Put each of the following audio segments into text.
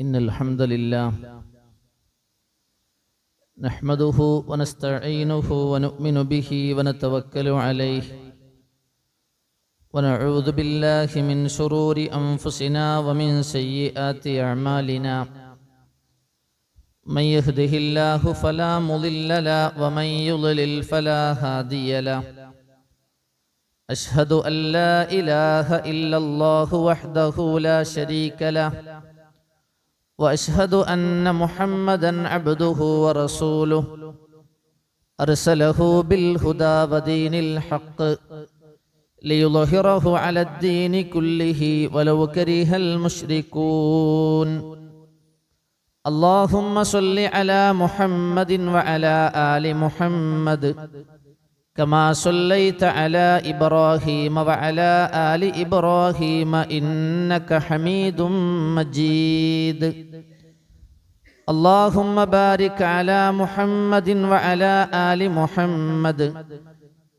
إن الحمد لله نحمده ونستعينه ونؤمن به ونتوكل عليه ونعوذ بالله من شرور أنفسنا ومن سيئات أعمالنا من يهده الله فلا مضل له ومن يضلل فلا هادي له أشهد أن لا إله إلا الله وحده لا شريك له وأشهد أن محمدًا عبده ورسوله أرسله بالهدى ودين الحق ليظهره على الدين كله ولو كره المشركون اللهم صل على محمد وعلى آل محمد كما صليت على إبراهيم وعلى آل إبراهيم إنك حميد مجيد اللهم بارك على محمد وعلى آل محمد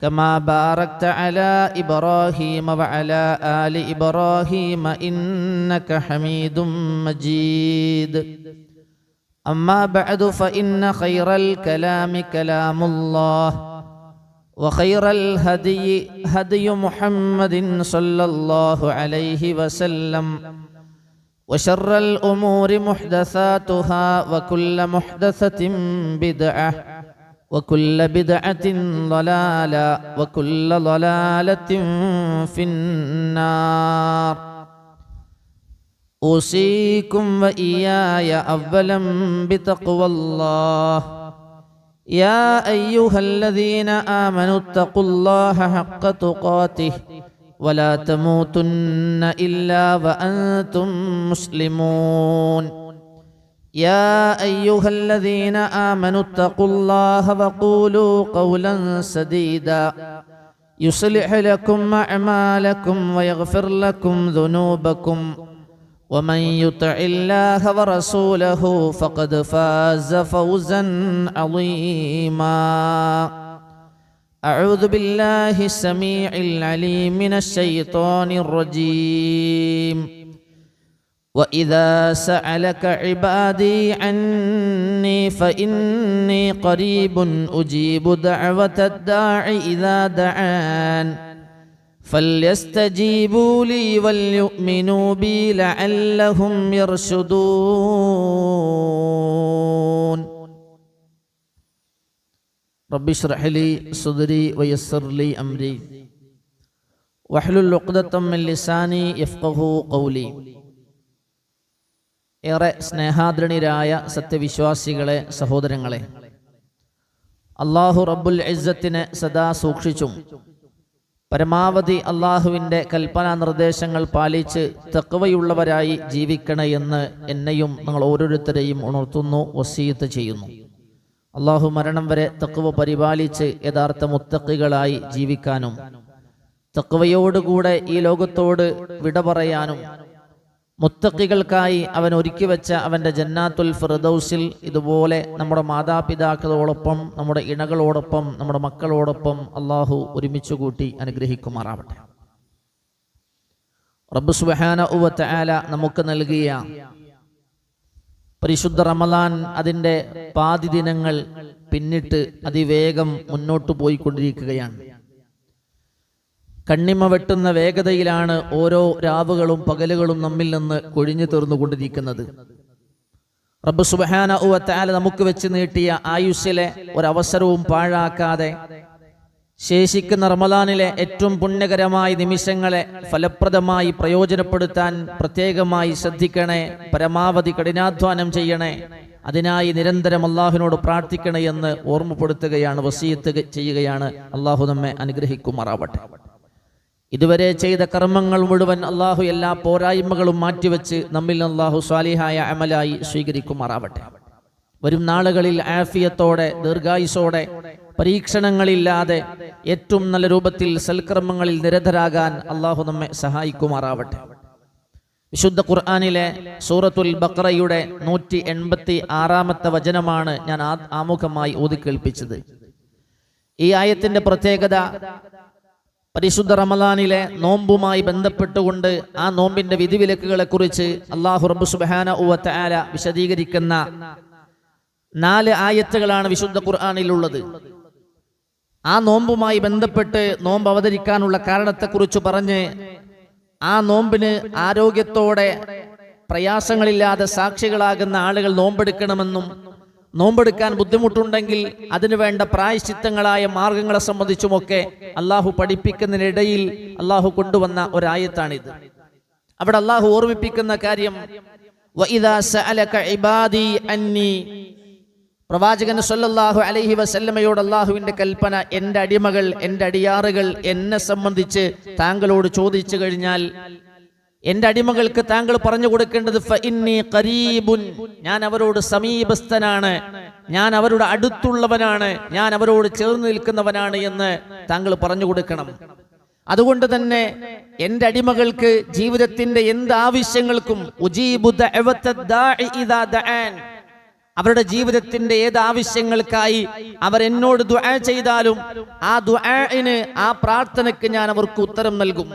كما باركت على إبراهيم وعلى آل إبراهيم إنك حميد مجيد أما بعد فإن خير الكلام كلام الله وخير الهدي هدي محمد صلى الله عليه وسلم وشر الأمور محدثاتها وكل محدثة بدعة وكل بدعة ضلالة وكل ضلالة في النار أوصيكم وإياي أولا بتقوى الله يا أيها الذين آمنوا اتقوا الله حق تقاته ولا تموتن إلا وأنتم مسلمون يا أيها الذين آمنوا اتقوا الله وقولوا قولا سديدا يصلح لكم أعمالكم ويغفر لكم ذنوبكم ومن يطع الله ورسوله فقد فاز فوزا عظيما أعوذ بالله السميع العليم من الشيطان الرجيم وإذا سألك عبادي عني فإني قريب أجيب دعوة الداع إذا دعان فليستجيبوا لي وليؤمنوا بي لعلهم يرشدون رب اشرح لي صدري ويسر لي أمري واحلل عقدة من لساني يفقهوا قولي ഏറെ സ്നേഹാദരണീയരായ സത്യവിശ്വാസികളെ, സഹോദരങ്ങളെ, അല്ലാഹു റബ്ബുൽ ഇസ്സത്തിനെ സദാ സൂക്ഷിച്ചും പരമാവധി അള്ളാഹുവിൻ്റെ കൽപ്പനാ നിർദ്ദേശങ്ങൾ പാലിച്ച് തഖ്വയുള്ളവരായി ജീവിക്കണേ എന്ന് എന്നെയും നിങ്ങൾ ഓരോരുത്തരെയും ഉണർത്തുന്നു, വസീയത്ത് ചെയ്യുന്നു. അള്ളാഹു മരണം വരെ തഖ്വ പരിപാലിച്ച് യഥാർത്ഥ മുത്തഖികളായി ജീവിക്കാനും തഖ്വയോടുകൂടെ ഈ ലോകത്തോട് വിട പറയാനും മുത്തഖികൾക്കായി അവൻ ഒരുക്കി വെച്ച അവൻ്റെ ജന്നാത്തുൽ ഫിർദൗസിൽ ഇതുപോലെ നമ്മുടെ മാതാപിതാക്കളോടൊപ്പം, നമ്മുടെ ഇണകളോടൊപ്പം, നമ്മുടെ മക്കളോടൊപ്പം അള്ളാഹു ഒരുമിച്ച് കൂട്ടി അനുഗ്രഹിക്കുമാറാവട്ടെ. റബ്ബ് സുബ്ഹാനഹു വ തആല നമുക്ക് നൽകിയ പരിശുദ്ധ റമളാൻ അതിൻ്റെ പാതി ദിനങ്ങൾ പിന്നിട്ട് അതിവേഗം മുന്നോട്ട് പോയിക്കൊണ്ടിരിക്കുകയാണ്. കണ്ണിമ വെട്ടുന്ന വേഗതയിലാണ് ഓരോ രാവുകളും പകലുകളും നമ്മിൽ നിന്ന് കൊഴിഞ്ഞു തീർന്നുകൊണ്ടിരിക്കുന്നത്. റബ്ബ് സുബ്ഹാനഹു വ തആല നമുക്ക് വെച്ച് നീട്ടിയ ആയുസ്സിലെ ഒരവസരവും പാഴാക്കാതെ ശേഷിക്കുന്ന റമളാനിലെ ഏറ്റവും പുണ്യകരമായ നിമിഷങ്ങളെ ഫലപ്രദമായി പ്രയോജനപ്പെടുത്താൻ പ്രത്യേകമായി ശ്രദ്ധിക്കണേ, പരമാവധി കഠിനാധ്വാനം ചെയ്യണേ, അതിനായി നിരന്തരം അള്ളാഹുവിനോട് പ്രാർത്ഥിക്കണേ എന്ന് ഓർമ്മപ്പെടുത്തുകയാണ്, വസിയത്ത് ചെയ്യുകയാണ്. അള്ളാഹു നമ്മെ അനുഗ്രഹിക്കുമാറാവട്ടെ. ഇതുവരെ ചെയ്ത കർമ്മങ്ങൾ മുഴുവൻ അള്ളാഹു എല്ലാ പോരായ്മകളും മാറ്റിവെച്ച് നമ്മിൽ അള്ളാഹു സ്വാലിഹായ അമലായി സ്വീകരിക്കുമാറാവട്ടെ. വരും നാളുകളിൽ ആഫിയത്തോടെ, ദീർഘായുസോടെ, പരീക്ഷണങ്ങളില്ലാതെ ഏറ്റവും നല്ല രൂപത്തിൽ സൽക്കർമ്മങ്ങളിൽ നിരതരാകാൻ അള്ളാഹു നമ്മെ സഹായിക്കുമാറാവട്ടെ. വിശുദ്ധ ഖുർആനിലെ സൂറത്തുൽ ബഖറയുടെ 186 വചനമാണ് ഞാൻ ആമുഖമായി ഓതിക്കേൾപ്പിച്ചത്. ഈ ആയത്തിന്റെ പ്രത്യേകത പരിശുദ്ധ റമളാനിലെ നോമ്പുമായി ബന്ധപ്പെട്ടുകൊണ്ട് ആ നോമ്പിന്റെ വിധിവിലക്കുകളെ കുറിച്ച് അല്ലാഹു റബ്ബ് സുബ്ഹാനഹു വ തആല വിശദീകരിക്കുന്ന 4 ആയത്തുകളാണ് വിശുദ്ധ ഖുർആനിലുള്ളത്. ആ നോമ്പുമായി ബന്ധപ്പെട്ട് നോമ്പ് അവതരിക്കാനുള്ള കാരണത്തെക്കുറിച്ച് പറഞ്ഞ് ആ നോമ്പിന് ആരോഗ്യത്തോടെ പ്രയാസങ്ങളില്ലാതെ സാക്ഷികളാകുന്ന ആളുകൾ നോമ്പെടുക്കണമെന്നും നോമ്പെടുക്കാൻ ബുദ്ധിമുട്ടുണ്ടെങ്കിൽ അതിനു വേണ്ട പ്രായശ്ചിത്തങ്ങളായ മാർഗങ്ങളെ സംബന്ധിച്ചുമൊക്കെ അള്ളാഹു പഠിപ്പിക്കുന്നതിനിടയിൽ അള്ളാഹു കൊണ്ടുവന്ന ഒരായത്താണിത്. അവിടെ അള്ളാഹു ഓർമ്മിപ്പിക്കുന്ന കാര്യം വഇദാ സഅലക ഇബാദി അന്നി, പ്രവാചകൻ സല്ലല്ലാഹു അലൈഹി വസല്ലമയോട് അള്ളാഹുവിന്റെ കൽപ്പന, എൻ്റെ അടിമകൾ, എൻ്റെ അടിയാറുകൾ എന്നെ സംബന്ധിച്ച് താങ്കളോട് ചോദിച്ചു കഴിഞ്ഞാൽ എൻ്റെ അടിമകൾക്ക് താങ്കൾ പറഞ്ഞു കൊടുക്കേണ്ടത് ഫഇന്നി ഖരീബുൻ, ഞാൻ അവരോട് സമീപസ്ഥനാണ്, ഞാൻ അവരുടെ അടുത്തുള്ളവനാണ്, ഞാൻ അവരോട് ചേർന്ന് നിൽക്കുന്നവനാണ് എന്ന് താങ്കൾ പറഞ്ഞു കൊടുക്കണം. അതുകൊണ്ട് തന്നെ എൻ്റെ അടിമകൾക്ക് ജീവിതത്തിന്റെ എന്ത് ആവശ്യങ്ങൾക്കും ഉജീബു ദഅവത ദാഇ ഇദാ ദഅൻ, അവരുടെ ജീവിതത്തിന്റെ ഏത് ആവശ്യങ്ങൾക്കായി അവർ എന്നോട് ദുആ ചെയ്താലും ആ ദുആഇന്, ആ പ്രാർത്ഥനയ്ക്ക് ഞാൻ അവർക്ക് ഉത്തരം നൽകും.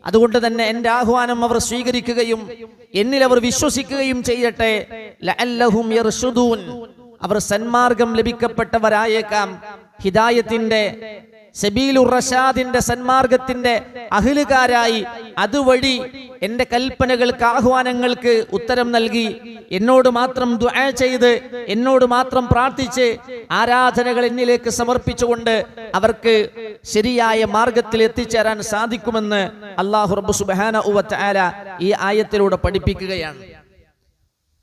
അതുകൊണ്ട് തന്നെ എൻ്റെ ആഹ്വാനം അവർ സ്വീകരിക്കുകയും എന്നിൽ അവർ വിശ്വസിക്കുകയും ചെയ്യട്ടെ. ലഅല്ലഹും യർഷുദൂൻ, അവർ സന്മാർഗം ലഭിക്കപ്പെട്ടവരായേക്കാം. ഹിദായത്തിന്റെ, സബീലുർ റഷാദിന്റെ, സന്മാർഗത്തിന്റെ അഹ്ലുകാരായി അതുവഴി എൻ്റെ കൽപ്പനകൾക്ക്, ആഹ്വാനങ്ങൾക്ക് ഉത്തരം നൽകി എന്നോട് മാത്രം ദുആ ചെയ്ത് എന്നോട് മാത്രം പ്രാർത്ഥിച്ച് ആരാധനകൾ എന്നിലേക്ക് സമർപ്പിച്ചുകൊണ്ട് അവർക്ക് ശരിയായ മാർഗത്തിൽ എത്തിച്ചേരാൻ സാധിക്കുമെന്ന് അല്ലാഹു റബ്ബ് സുബ്ഹാനഹു വ തആല ഈ ആയത്തിലൂടെ പഠിപ്പിക്കുകയാണ്.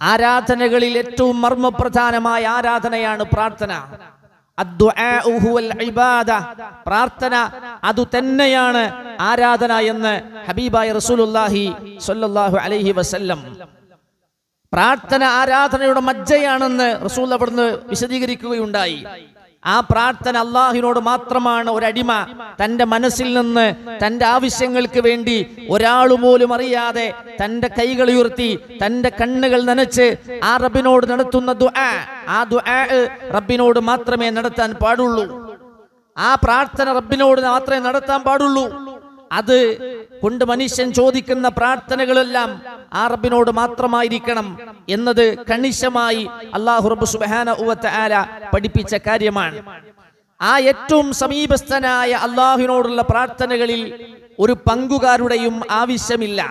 ആരാധനകളിൽ ഏറ്റവും മർമ്മപ്രധാനമായ ആരാധനയാണ് പ്രാർത്ഥന. പ്രാർത്ഥന അതു തന്നെയാണ് ആരാധന എന്ന് ഹബീബായ റസൂലുള്ളാഹി സ്വല്ലല്ലാഹു അലൈഹി വസല്ലം. പ്രാർത്ഥന ആരാധനയുടെ മജ്ജയാണെന്ന് റസൂൽ അവിടുന്ന് വിശദീകരിക്കുകയുണ്ടായി. ആ പ്രാർത്ഥന അള്ളാഹുവിനോട് മാത്രമാണ് ഒരടിമ തന്റെ മനസ്സിൽ നിന്ന് തന്റെ ആവശ്യങ്ങൾക്ക് വേണ്ടി ഒരാൾ പോലും അറിയാതെ തന്റെ കൈകൾ ഉയർത്തി തന്റെ കണ്ണുകൾ നനച്ച് ആ റബ്ബിനോട് നടത്തുന്ന ദുആ, ആ ദുആ റബ്ബിനോട് മാത്രമേ നടത്താൻ പാടുള്ളൂ. ആ പ്രാർത്ഥന റബ്ബിനോട് മാത്രമേ നടത്താൻ പാടുള്ളൂ. അത് കൊണ്ട് മനുഷ്യൻ ചോദിക്കുന്ന പ്രാർത്ഥനകളെല്ലാം ആ റബ്ബിനോട് മാത്രമായിരിക്കണം എന്നത് കണിശമായി അല്ലാഹു റബ്ബ് സുബ്ഹാനഹു വ തആല പഠിപ്പിച്ച കാര്യമാണ്. ആ ഏറ്റവും സമീപസ്ഥനായ അല്ലാഹുവിനോടുള്ള പ്രാർത്ഥനകളിൽ ഒരു പങ്കുകാരുടെയും ആവശ്യമില്ല.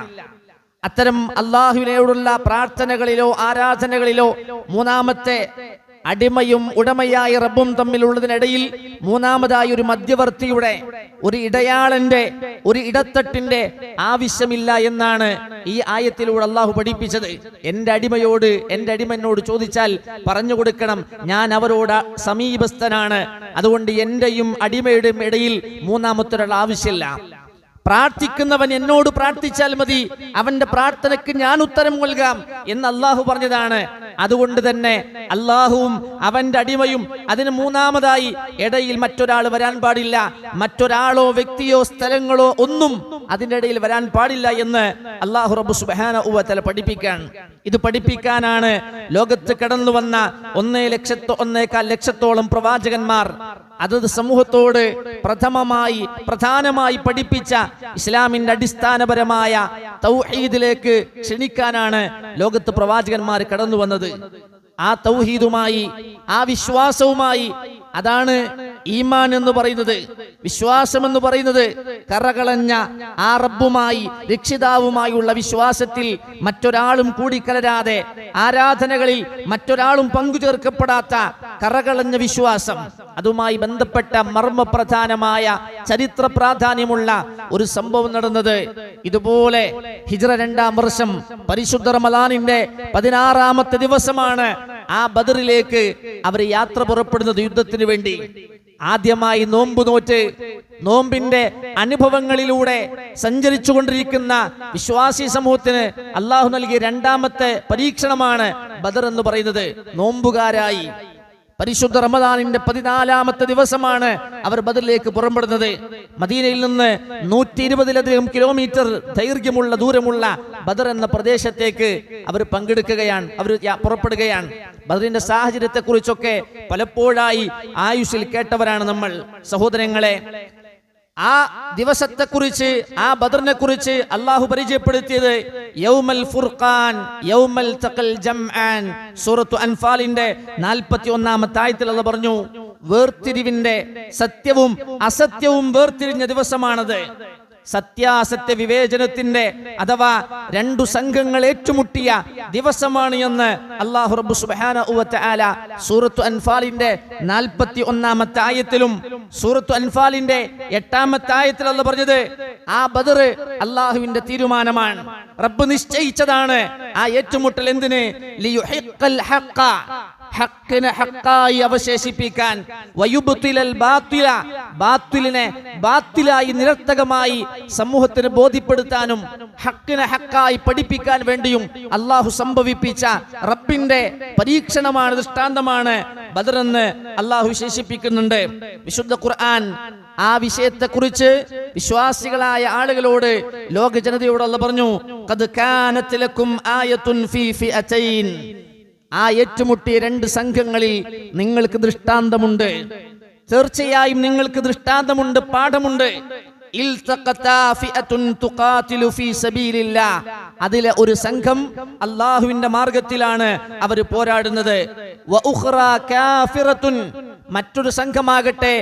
അത്തരം അല്ലാഹുവിനോടുള്ള പ്രാർത്ഥനകളിലോ ആരാധനകളിലോ മൂന്നാമത്തെ അടിമയും ഉടമയായ റബ്ബും തമ്മിലുള്ളതിനിടയിൽ മൂന്നാമതായി ഒരു മധ്യവർത്തിയുടെ, ഒരു ഇടയാളന്റെ, ഒരു ഇടത്തട്ടിന്റെ ആവശ്യമില്ല എന്നാണ് ഈ ആയത്തിലൂടെ അള്ളാഹു പഠിപ്പിച്ചത്. എൻ്റെ അടിമയോട്, എൻ്റെ അടിമ എന്നോട് ചോദിച്ചാൽ പറഞ്ഞു കൊടുക്കണം, ഞാൻ അവരോട് സമീപസ്ഥനാണ്. അതുകൊണ്ട് എന്റെയും അടിമയുടെയും ഇടയിൽ മൂന്നാമത്തെ ഒരാൾ ആവശ്യമില്ല. പ്രാർത്ഥിക്കുന്നവൻ എന്നോട് പ്രാർത്ഥിച്ചാൽ മതി, അവന്റെ പ്രാർത്ഥനയ്ക്ക് ഞാൻ ഉത്തരം നൽകാം എന്ന് അള്ളാഹു പറഞ്ഞതാണ്. അതുകൊണ്ട് തന്നെ അള്ളാഹുവും അവന്റെ അടിമയും അതിന് മൂന്നാമതായി ഇടയിൽ മറ്റൊരാൾ വരാൻ പാടില്ല. മറ്റൊരാളോ വ്യക്തിയോ സ്ഥലങ്ങളോ ഒന്നും അതിൻ്റെ ഇടയിൽ വരാൻ പാടില്ല എന്ന് അല്ലാഹു റബ്ബ് സുബ്ഹാനഹു വ തആല പഠിപ്പിക്കാൻ. ഇത് പഠിപ്പിക്കാനാണ് ലോകത്ത് കടന്നു വന്ന 1.25 ലക്ഷത്തോളം പ്രവാചകന്മാർ അതത് സമൂഹത്തോട് പ്രധാനമായി പഠിപ്പിച്ച ഇസ്ലാമിന്റെ അടിസ്ഥാനപരമായ തൗഹീദിലേക്ക് ക്ഷണിക്കാനാണ് ലോകത്ത് പ്രവാചകന്മാർ കടന്നു വന്നത്. ആ തൗഹീദുമായി, ആ വിശ്വാസവുമായി, അതാണ് ഈമാൻ എന്ന് പറയുന്നത്. വിശ്വാസം എന്ന് പറയുന്നത് കറകളഞ്ഞ ആ റബ്ബുമായി, രക്ഷിതാവുമായുള്ള വിശ്വാസത്തിൽ മറ്റൊരാളും കൂടിക്കലരാതെ, ആരാധനകളിൽ മറ്റൊരാളും പങ്കുചേർക്കപ്പെടാത്ത കറകളഞ്ഞ വിശ്വാസം. അതുമായി ബന്ധപ്പെട്ട മർമ്മപ്രധാനമായ ചരിത്ര പ്രാധാന്യമുള്ള ഒരു സംഭവം നടന്നത് ഇതുപോലെ ഹിജ്റ 2-ാം വർഷം പരിശുദ്ധ റമളാനിന്റെ 16-ാമത്തെ ദിവസമാണ് ആ ബദറിലേക്ക് അവർ യാത്ര പുറപ്പെടുന്നത് യുദ്ധത്തിന് വേണ്ടി. ആദ്യമായി നോമ്പ് നോറ്റ് നോമ്പിന്റെ അനുഭവങ്ങളിലൂടെ സഞ്ചരിച്ചു കൊണ്ടിരിക്കുന്ന വിശ്വാസി സമൂഹത്തിന് അള്ളാഹു നൽകിയ 2ാമത്തെ പരീക്ഷണമാണ് ബദർ എന്ന് പറയുന്നത്. നോമ്പുകാരായി പരിശുദ്ധ റമദാനിന്റെ 14-ാമത്തെ ദിവസമാണ് അവർ ബദറിലേക്ക് പുറപ്പെടുന്നത്. മദീനയിൽ നിന്ന് 120-ലധികം കിലോമീറ്റർ ദൈർഘ്യമുള്ള ദൂരമുള്ള ബദർ എന്ന പ്രദേശത്തേക്ക് അവർ പങ്കെടുക്കുകയാണ്, അവർ പുറപ്പെടുകയാണ്. ബദറിന്റെ സാഹചര്യത്തെ കുറിച്ചൊക്കെ പലപ്പോഴായി ആയുസ്സിൽ കേട്ടവരാണ് നമ്മൾ. സഹോദരങ്ങളെ, ആ ദിവസത്തെക്കുറിച്ച്, ആ ബദറിനെ കുറിച്ച് അള്ളാഹു പരിചയപ്പെടുത്തിയത് യൗമൽ ഫുർഖാൻ യൗമൽ തഖൽ ജംആൻ. സൂറത്തു അൻഫാലിന്റെ 41-ാമത്തെ ആയത്തിൽ അല്ലാഹു പറഞ്ഞു, വേർതിരിവിന്റെ, സത്യവും അസത്യവും വേർതിരിഞ്ഞ ദിവസമാണത്. സത്യാസത്യ വിവേചനത്തിന്റെ അഥവാ രണ്ടു സംഘങ്ങൾ ഏറ്റുമുട്ടിയ ദിവസമാണ് എന്ന് അല്ലാഹു റബ്ബു സുബ്ഹാനഹു വ തആല സൂറത്തു അൻഫാലിന്റെ 41-ാമത്തെ ആയത്തിലും സൂറത്തു അൻഫാലിന്റെ 8-ാമത്തെ ആയത്തിൽ അല്ലാഹു പറഞ്ഞത് ആ ബദർ അല്ലാഹുവിന്റെ തീരുമാനമാണ്, റബ്ബ് നിശ്ചയിച്ചതാണ്. ആ ഏറ്റുമുട്ടൽ എന്തിന്? ലിയുഹിഖൽ ഹഖ, ഹക്കിനെ ഹക്കായി അവശേഷിപ്പിക്കാൻ, വയുബ്തിലൽ ബാത്തില, ബാത്തിലിനെ ബാത്തിലായി നിരർത്ഥകമായി സമൂഹത്തിന് ബോധ്യപ്പെടുത്താനും ഹക്കിനെ ഹക്കായി പഠിപ്പിക്കാൻ വേണ്ടിയും അള്ളാഹു സംഭവിപ്പിച്ച റബ്ബിന്റെ പരീക്ഷണമാണ്, ദൃഷ്ടാന്തമാണ് ബദർ എന്ന് അള്ളാഹു വിശേഷിപ്പിക്കുന്നുണ്ട്. വിശുദ്ധ ഖുർആൻ ആ വിഷയത്തെക്കുറിച്ച് വിശ്വാസികളായ ആളുകളോട്, ലോക ജനതയോട് അല്ലാഹു പറഞ്ഞു, ഖദ് കാനത് ലക്കും ആയത്തുൻ ഫീ ഫിഅതൈൻ. ആ ഏറ്റുമുട്ടിയ രണ്ട് സംഘങ്ങളിൽ നിങ്ങൾക്ക് ദൃഷ്ടാന്തമുണ്ട്, തീർച്ചയായും നിങ്ങൾക്ക് ദൃഷ്ടാന്തമുണ്ട്, പാഠമുണ്ട്. അതിലെ ഒരു സംഘം അള്ളാഹുവിന്റെ മാർഗത്തിലാണ് അവർ പോരാടുന്നത്. മറ്റൊരു സംഘമാകട്ടെ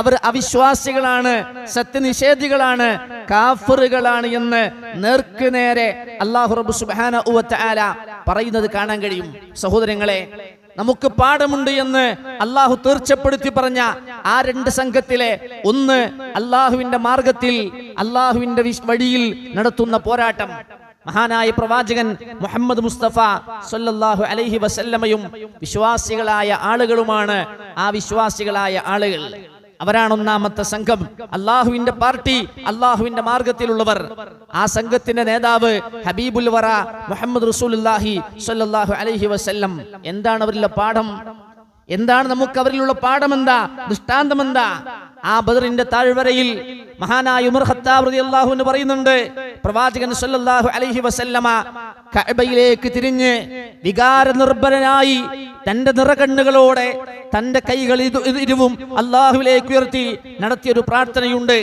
അവർ അവിശ്വാസികളാണ്, സത്യനിഷേധികളാണ്, കാഫിറുകളാണ് എന്ന് നേർക്ക് നേരെ അല്ലാഹു റബ്ബ് സുബ്ഹാനഹു വ തആല പറയുന്നത് കാണാൻ കഴിയും. സഹോദരങ്ങളെ, നമുക്ക് പാഠമുണ്ട് എന്ന് അള്ളാഹു തീർച്ചപ്പെടുത്തി പറഞ്ഞ ആ രണ്ട് സംഘത്തിലെ ഒന്ന് അള്ളാഹുവിന്റെ മാർഗത്തിൽ, അള്ളാഹുവിന്റെ വഴിയിൽ നടത്തുന്ന പോരാട്ടം. മഹാനായ പ്രവാചകൻ മുഹമ്മദ് മുസ്തഫ സല്ലല്ലാഹു അലൈഹി വസല്ലമയും വിശ്വാസികളായ ആളുകളുമാണ് ആ വിശ്വാസികളായ ആളുകൾ. അവരാണ് ഒന്നാമത്തെ സംഘം, അള്ളാഹുവിന്റെ പാർട്ടി, അള്ളാഹുവിന്റെ മാർഗത്തിലുള്ളവർ. ആ സംഘത്തിന്റെ നേതാവ് ഹബീബുൽ വറ മുഹമ്മദ് റസൂലുള്ളാഹി സ്വല്ലല്ലാഹു അലൈഹി വസല്ലം. എന്താണ് അവരിലെ പാഠം? എന്താണ് നമുക്ക് അവരിലുള്ള പാഠം? എന്താ ദൃഷ്ടാന്തം? എന്താ? ആ ബദറിന്റെ താഴ്വരയിൽ മഹാനായ ഉമർ ഖത്താബ് റളിയല്ലാഹു അൻഹു പറയുന്നുണ്ട്, പ്രവാചകൻ സല്ലല്ലാഹു അലൈഹി വസല്ലമ കഅബയിലേക്ക് തിരിഞ്ഞ് വികാര നിർഭരനായി തന്റെ നിറകണ്ണുകളോടെ തന്റെ കൈകൾ ഇരുവും അല്ലാഹുവിലേക്ക് ഉയർത്തി നടത്തിയൊരു പ്രാർത്ഥനയുണ്ട്.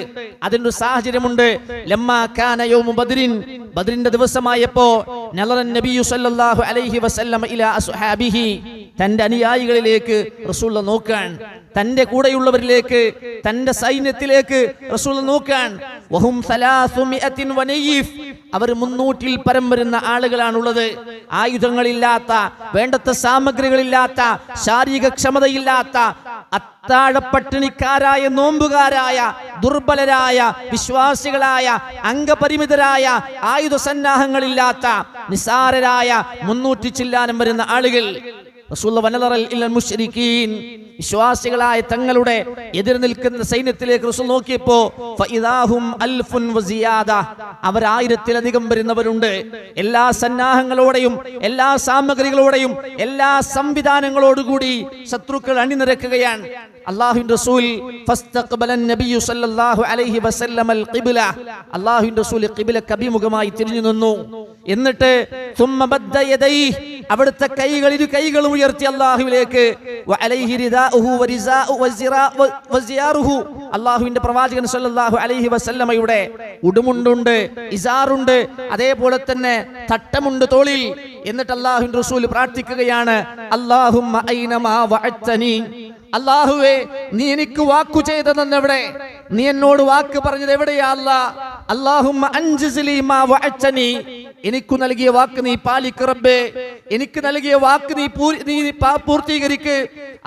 അതിനൊരു സാഹചര്യമുണ്ട്. ലമ്മാ കാന യൗമു ബദ്രിൻ, ബദ്രിന്റെ ദിവസമായപ്പോ നളറൻ നബിയു സല്ലല്ലാഹു അലൈഹി വസല്ലമ ഇലാ അസ്ഹാബിഹി, തന്റെ അനുയായികളിലേക്ക് റസൂൽ നോക്കാൻ, തന്റെ കൂടെയുള്ളവരിലേക്ക്, തന്റെ സൈന്യത്തിലേക്ക് റസൂൽ നോക്കാൻ. വഹും 300 വനയീഫ്, അവർ 300-ൽ പരം വരുന്ന ആളുകളാണുള്ളത്. ആയുധങ്ങളില്ലാത്ത, വേണ്ടത്ര സാമഗ്രികളില്ലാത്ത, ശാരീരിക ക്ഷമതയില്ലാത്ത, അത്താഴപ്പട്ടിണിക്കാരായ, നോമ്പുകാരായ, ദുർബലരായ, വിശ്വാസികളായ, അംഗപരിമിതരായ, ആയുധ സന്നാഹങ്ങളില്ലാത്ത, നിസാരരായ 300 ചില്ലാനം വരുന്ന ആളുകൾ. വിശ്വാസികളായ തങ്ങളുടെ എതിർ നിൽക്കുന്ന സൈന്യത്തിലേക്ക് റസൂൽ നോക്കിയപ്പോ അവർ 1000-ലധികം വരുന്നവരുണ്ട്. എല്ലാ സന്നാഹങ്ങളോടെയും, എല്ലാ സാമഗ്രികളോടെയും, എല്ലാ സംവിധാനങ്ങളോടുകൂടി ശത്രുക്കൾ അണിനിരക്കുകയാണ്. അല്ലാഹുവിന്റെ റസൂൽ ഫസ്തഖബലൻ നബിയു സല്ലല്ലാഹു അലൈഹി വസല്ലം അൽ ഖിബ്ല, അല്ലാഹുവിന്റെ റസൂൽ ഖിബ്ലക്ക് അഭിമുഖമായി തിരിഞ്ഞു നിന്നു. എന്നിട്ട് സുമ്മ ബദ്ദ യദൈഹി, അവിടുത്തെ കൈകൾ, ഇരു കൈകളും ഉയർത്തി അല്ലാഹുവിലേക്ക്. വഅലൈഹി റിദാഉഹു വരിസാഉ വസിയാറുഹു, അല്ലാഹുവിന്റെ പ്രവാചകൻ സല്ലല്ലാഹു അലൈഹി വസല്ലമയുടെ ഉടുമുണ്ടുണ്ട്, ഇസാറുണ്ട്, അതേപോലെ തന്നെ തട്ടമുണ്ട് തോളിൽ. എന്നിട്ട് അല്ലാഹുവിന്റെ റസൂൽ പ്രാർത്ഥിക്കുകയാണ്, അല്ലാഹുമ്മ ഐനമാ വഅദ്തനി, അല്ലാഹുവേ നീ എനിക്ക് വാക്കു ചെയ്തതെന്നെവിടെ? നീ എന്നോട് വാക്ക് പറഞ്ഞത് എവിടെയാ അല്ലാഹ്? അല്ലാഹുമ്മ അൻജിസ്ലി മാ വഅദ്തനി, എനിക്ക് നൽകിയ വാക്ക് നീ പാലിക്ക് റബ്ബേ, എനിക്ക് നൽകിയ വാക്ക് നീ പൂർത്തീകരിക്ക്.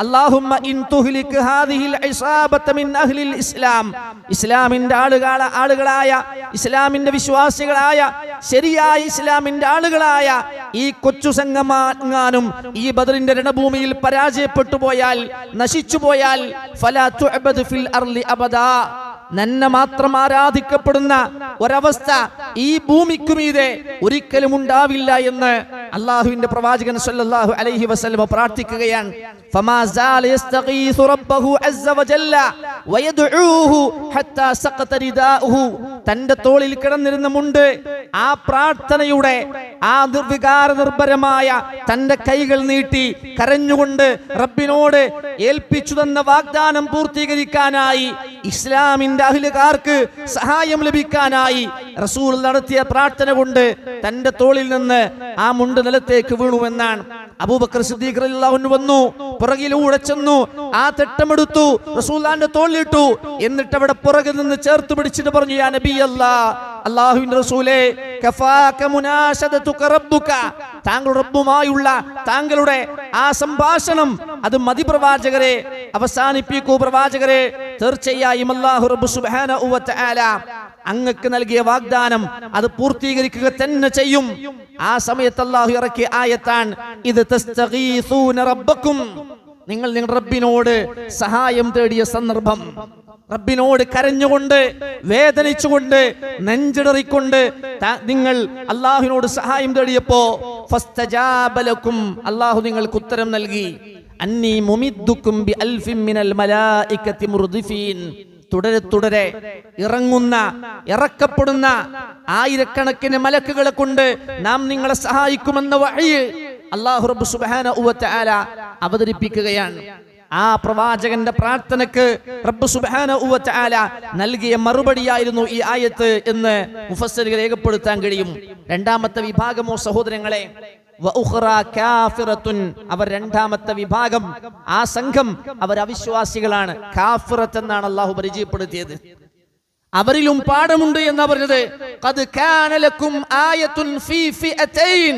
അല്ലാഹുമ്മ ഇൻ തുഹ്ലിക് ഹാദിഹിൽ ഇസാബത മിൻ അഹ്ലിൽ ഇസ്ലാം, ഇസ്ലാമിന്റെ ആളുകളായ, ഇസ്ലാമിന്റെ വിശ്വാസികളായ, ശരിയായ ഇസ്ലാമിന്റെ ആളുകളായ ഈ കൊച്ചു സംഘമാനും ഈ ബദറിന്റെ രണഭൂമിയിൽ പരാജയപ്പെട്ടു പോയാൽ, നശിച്ചു പോയാൽ, ഫലാ തുഅബദ് ഫിൽ അർളി അബദാ, നന്നെ മാത്രം ആരാധിക്കപ്പെടുന്ന ഒരവസ്ഥ ഈ ഭൂമിക്കുമീതെ ഒരിക്കലും ഉണ്ടാവില്ല എന്ന് അല്ലാഹുവിന്റെ പ്രവാചകൻ സല്ലല്ലാഹു അലൈഹി വസല്ലം പ്രാർത്ഥിക്കുകയാണ്. فما زال يستغيث ربه عز وجل ويدعوه حتى سقط رداؤه. തന്റെ തോളിൽ കിടന്നിരുന്ന മുണ്ട് ആ പ്രാർത്ഥനയുടെ ആ നിർവികാര നിർഭരമായ തന്റെ കൈകൾ നീട്ടി കരഞ്ഞുകൊണ്ട് റബ്ബിനോട് ഏൽപ്പിച്ചു തന്ന വാഗ്ദാനം പൂർത്തീകരിക്കാനായി, ഇസ്ലാമിന്റെ അഹ്ലുകാർക്ക് സഹായം ലഭിക്കാനായി റസൂൽ നടത്തിയ പ്രാർത്ഥന കൊണ്ട് തന്റെ തോളിൽ നിന്ന് ആ മുണ്ട് നിലത്തേക്ക് വീണുവെന്നാണ്. അബൂബക്കർ സിദ്ദീഖ് റളിയല്ലാഹു അൻഹു വന്നു, പുറകിലൂടെ ചെന്നു, ആ തെട്ടമെടുത്തു, റസൂലുള്ളാഹിന്റെ തോളിലിട്ടു. എന്നിട്ട് അവിടെ പുറകിൽ നിന്ന് ചേർത്ത് പിടിച്ചിട്ട് പറഞ്ഞു, യാ നബി അല്ലാഹുവിന്റെ റസൂലേ, കഫാക മുനാശദതുക റബ്ബുക, താങ്കളുടെ റബ്ബുമായുള്ള താങ്കളുടെ ആ സംഭാഷണം അത് മതി പ്രവാചകരെ, അവസാനിപ്പിക്കൂ പ്രവാചകരെ. തീർച്ചയായും അല്ലാഹു റബ്ബ് സുബ്ഹാനഹു വ തആല അങ്ങക്ക് നൽകിയ വാഗ്ദാനം അത് പൂർത്തീകരിക്കുക തന്നെ ചെയ്യും. ആ സമയത്ത് അല്ലാഹു ഇറക്കിയ ആയത്താണ് ഇത് തസ്തഗീസൂന റബ്ബക്കും, നിങ്ങൾ നിങ്ങളുടെ റബ്ബിനോട് സഹായം തേടിയ സന്ദർഭം. റബ്ബിനോട് കരഞ്ഞുകൊണ്ട്, വേദനിച്ചുകൊണ്ട്, നെഞ്ചിടറിക്കൊണ്ട് നിങ്ങൾ അല്ലാഹുവിനോട് സഹായം തേടിയപ്പോ ഫസ്തജാബ ലക്കും, അല്ലാഹു നിങ്ങൾക്ക് ഉത്തരം നൽകി. അന്നീ മുമിദ്ദുക്കും ബി അൽഫിൻ മിനൽ മലായികതി മുർദിഫീൻ, തുടരെ തുടരെ ഇറക്കപ്പെടുന്ന ആയിരക്കണക്കിന് മലക്കുകളെ കൊണ്ട് നാം നിങ്ങളെ സഹായിക്കുമെന്ന വഹ്യ് അല്ലാഹു റബ്ബ് സുബ്ഹാനഹു വ തആല അവതരിപ്പിക്കുകയാണ്. ആ പ്രവാചകന്റെ പ്രാർത്ഥനക്ക് റബ്ബ് സുബ്ഹാനഹു വ തആല നൽകിയ മറുപടിയായിരുന്നു ഈ ആയത്ത് എന്ന് മുഫസ്സിറുകൾ രേഖപ്പെടുത്താൻ കഴിയും. രണ്ടാമത്തെ വിഭാഗമോ സഹോദരങ്ങളെ, അവർ രണ്ടാമത്തെ വിഭാഗം, ആ സംഘം അവർ അവിശ്വാസികളാണ്. കാഫിറത്ത് എന്നാണ് അല്ലാഹു പരിചയപ്പെടുത്തിയത്. അവരിലും പാഠമുണ്ട് എന്ന് പറഞ്ഞത്. ഖദ് കാന ലക്കും ആയത്തുൻ ഫീ ഫിഅതൈൻ,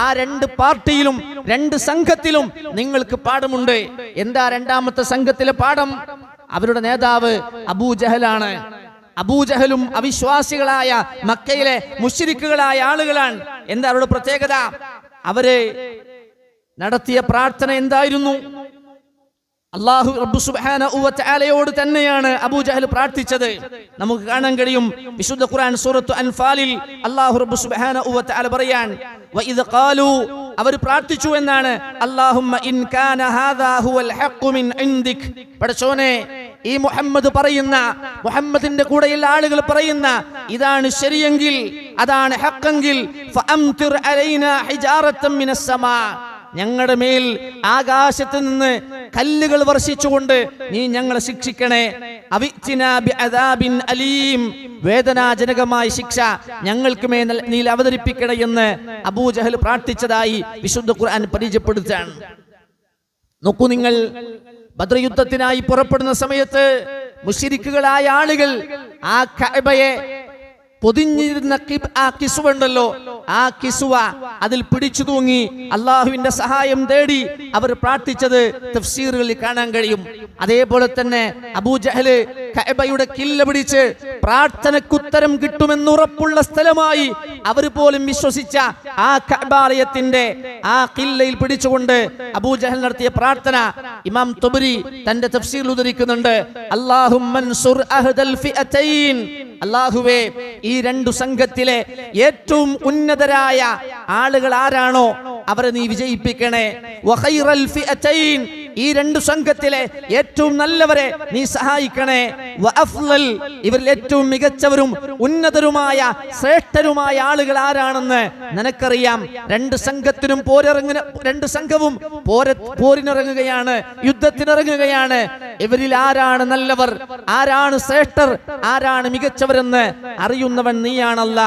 ആ രണ്ട് പാർട്ടിയിലും രണ്ട് സംഘത്തിലും നിങ്ങൾക്ക് പാഠമുണ്ട്. എന്താ രണ്ടാമത്തെ സംഘത്തിലെ പാഠം? അവരുടെ നേതാവ് അബൂജഹലാണ്. അബൂജഹലും അവിശ്വാസികളായ മക്കയിലെ മുശ്രിക്കുകളായ ആളുകളാണ്. എന്താ അവരുടെ പ്രത്യേകത? അവര് നടത്തിയ പ്രാർത്ഥന എന്തായിരുന്നു? അല്ലാഹു റബ്ബ് സുബ്ഹാനഹു വ തആലയോട് തന്നെയാണ് അബൂജഹൽ പ്രാർത്ഥിച്ചത്. നമുക്ക് കാണാൻ കഴിയും വിശുദ്ധ ഖുർആൻ സൂറത്തു അൻഫാലിൽ അല്ലാഹു റബ്ബ് സുബ്ഹാനഹു വ തആല പറയാൻ, വഇദ് ഖാലു, അവർ പ്രാർത്ഥിച്ചു എന്നാണ്, അല്ലാഹുമ്മ ഇൻ കാന ഹാദാ ഹുവൽ ഹഖ് മിൻ ഇൻദിക്, പടച്ചോനെ ഈ മുഹമ്മദ് പറയുന്ന, മുഹമ്മദിന്റെ കൂടെയുള്ള ആളുകൾ പറയുന്ന ഇതാണ് ശരിയെങ്കിൽ, അതാണ് ഹഖെങ്കിൽ, ഫഅംതിർ അലൈനാ ഹിജാറത്തൻ മിനസ് സമാ, ഞങ്ങളുടെ മേൽ ആകാശത്ത് നിന്ന് കല്ലുകൾ വർഷിച്ചുകൊണ്ട് നീ ഞങ്ങളെ ശിക്ഷിക്കണേ. അവിഅ്തിനാ ബിഅദാബിൻ അലീം, വേദനാജനകമായ ശിക്ഷ ഞങ്ങൾക്ക് മേൽ നീ അവതരിപ്പിക്കണേ എന്ന് അബൂജഹൽ പ്രാർത്ഥിച്ചതായി വിശുദ്ധ ഖുർആൻ പരിചയപ്പെടുത്തുകയാണ്. നോക്കൂ നിങ്ങൾ, ബദ്ർ യുദ്ധത്തിനായി പുറപ്പെടുന്ന സമയത്ത് മുശ്രിക്കുകളായ ആളുകൾ ആ കഅബയെ പൊതിഞ്ഞിരുന്ന ആ കിസ്വ ഉണ്ടല്ലോ, ആ കിസ്വ അതിൽ പിടിച്ചു തൂങ്ങി അള്ളാഹുവിന്റെ സഹായം തേടി അവർ പ്രാർത്ഥിച്ചത് തഫ്സീറുകളിൽ കാണാൻ കഴിയും. അതേപോലെ തന്നെ അബൂജഹല് കഅബയുടെ കില്ല പിടിച്ച് പ്രാർത്ഥനക്കുത്തരം കിട്ടുമെന്നുറപ്പുള്ള സ്ഥലമായി അവർ പോലും വിശ്വസിച്ച ആ കഅബാലയത്തിന്റെ ആ കില്ലയിൽ പിടിച്ചുകൊണ്ട് അബൂജഹൽ നടത്തിയ പ്രാർത്ഥന ഇമാം തുബരി തന്റെ തഫ്സീറിൽ ഉദ്ധരിക്കുന്നുണ്ട്. അല്ലാഹുമ്മൻസുർ അഹ്ദൽ ഫിഅതൈൻ, അല്ലാഹുവേ ഈ രണ്ടു സംഘത്തിലെ ഏറ്റവും ഉന്നതരായ ആളുകൾ ആരാണോ അവരെ നീ വിജയിപ്പിക്കണേ. വഖൈറൽ ഫിഅതൈൻ, ഈ രണ്ടു സംഘത്തിലെ ഏറ്റവും നല്ലവരെ നീ സഹായിക്കണേ. വഅഫ്ളൽ, ഇവരിൽ ഏറ്റവും മികച്ചവരും ഉന്നതരുമായ ശ്രേഷ്ഠരുമായ ആളുകൾ ആരാണെന്ന് നിനക്കറിയാം. രണ്ട് സംഘവും പോരിനിറങ്ങുകയാണ്, യുദ്ധത്തിനിറങ്ങുകയാണ്. ഇവരിൽ ആരാണ് നല്ലവർ, ആരാണ് ശ്രേഷ്ഠർ, ആരാണ് മികച്ചവരെന്ന് അറിയുന്നവൻ നീയാണല്ല.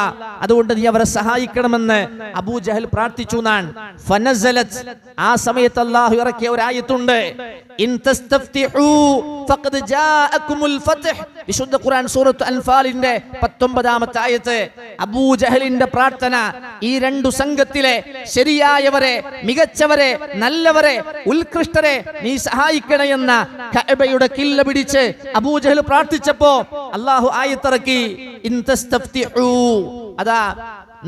അതുകൊണ്ട് നീ അവരെ സഹായിക്കണമെന്ന് അബൂജഹൽ പ്രാർത്ഥിച്ചു നാൻ. ഫനസലത്, ആ സമയത്ത് അല്ലാഹു ഇറക്കിയ ഒരു ആയത്തുണ്ട്, ഇൻ തസ്തഫ്തിഹു ഫഖദ് ജാഅകുമുൽ ഫത്ഹ്. വിശുദ്ധ ഖുർആൻ സൂറത്ത് അൻഫാലിന്റെ 19-ാമത്തെ ആയത്ത്. അബൂജഹലിന്റെ പ്രാർത്ഥന ഈ രണ്ടു സംഘത്തിലെ ശരിയായവരെ, മികച്ചവരെ, നല്ലവരെ, ഉത്കൃഷ്ടരെ നീ സഹായിക്കണമെന്ന കഅബയുടെ കില്ല പിടിച്ച് അബൂജഹൽ പ്രാർത്ഥിച്ചപ്പോ അല്ലാഹു ആയത്തിറക്കി, ഇൻ തസ്തഫ്തിഹു, അതാ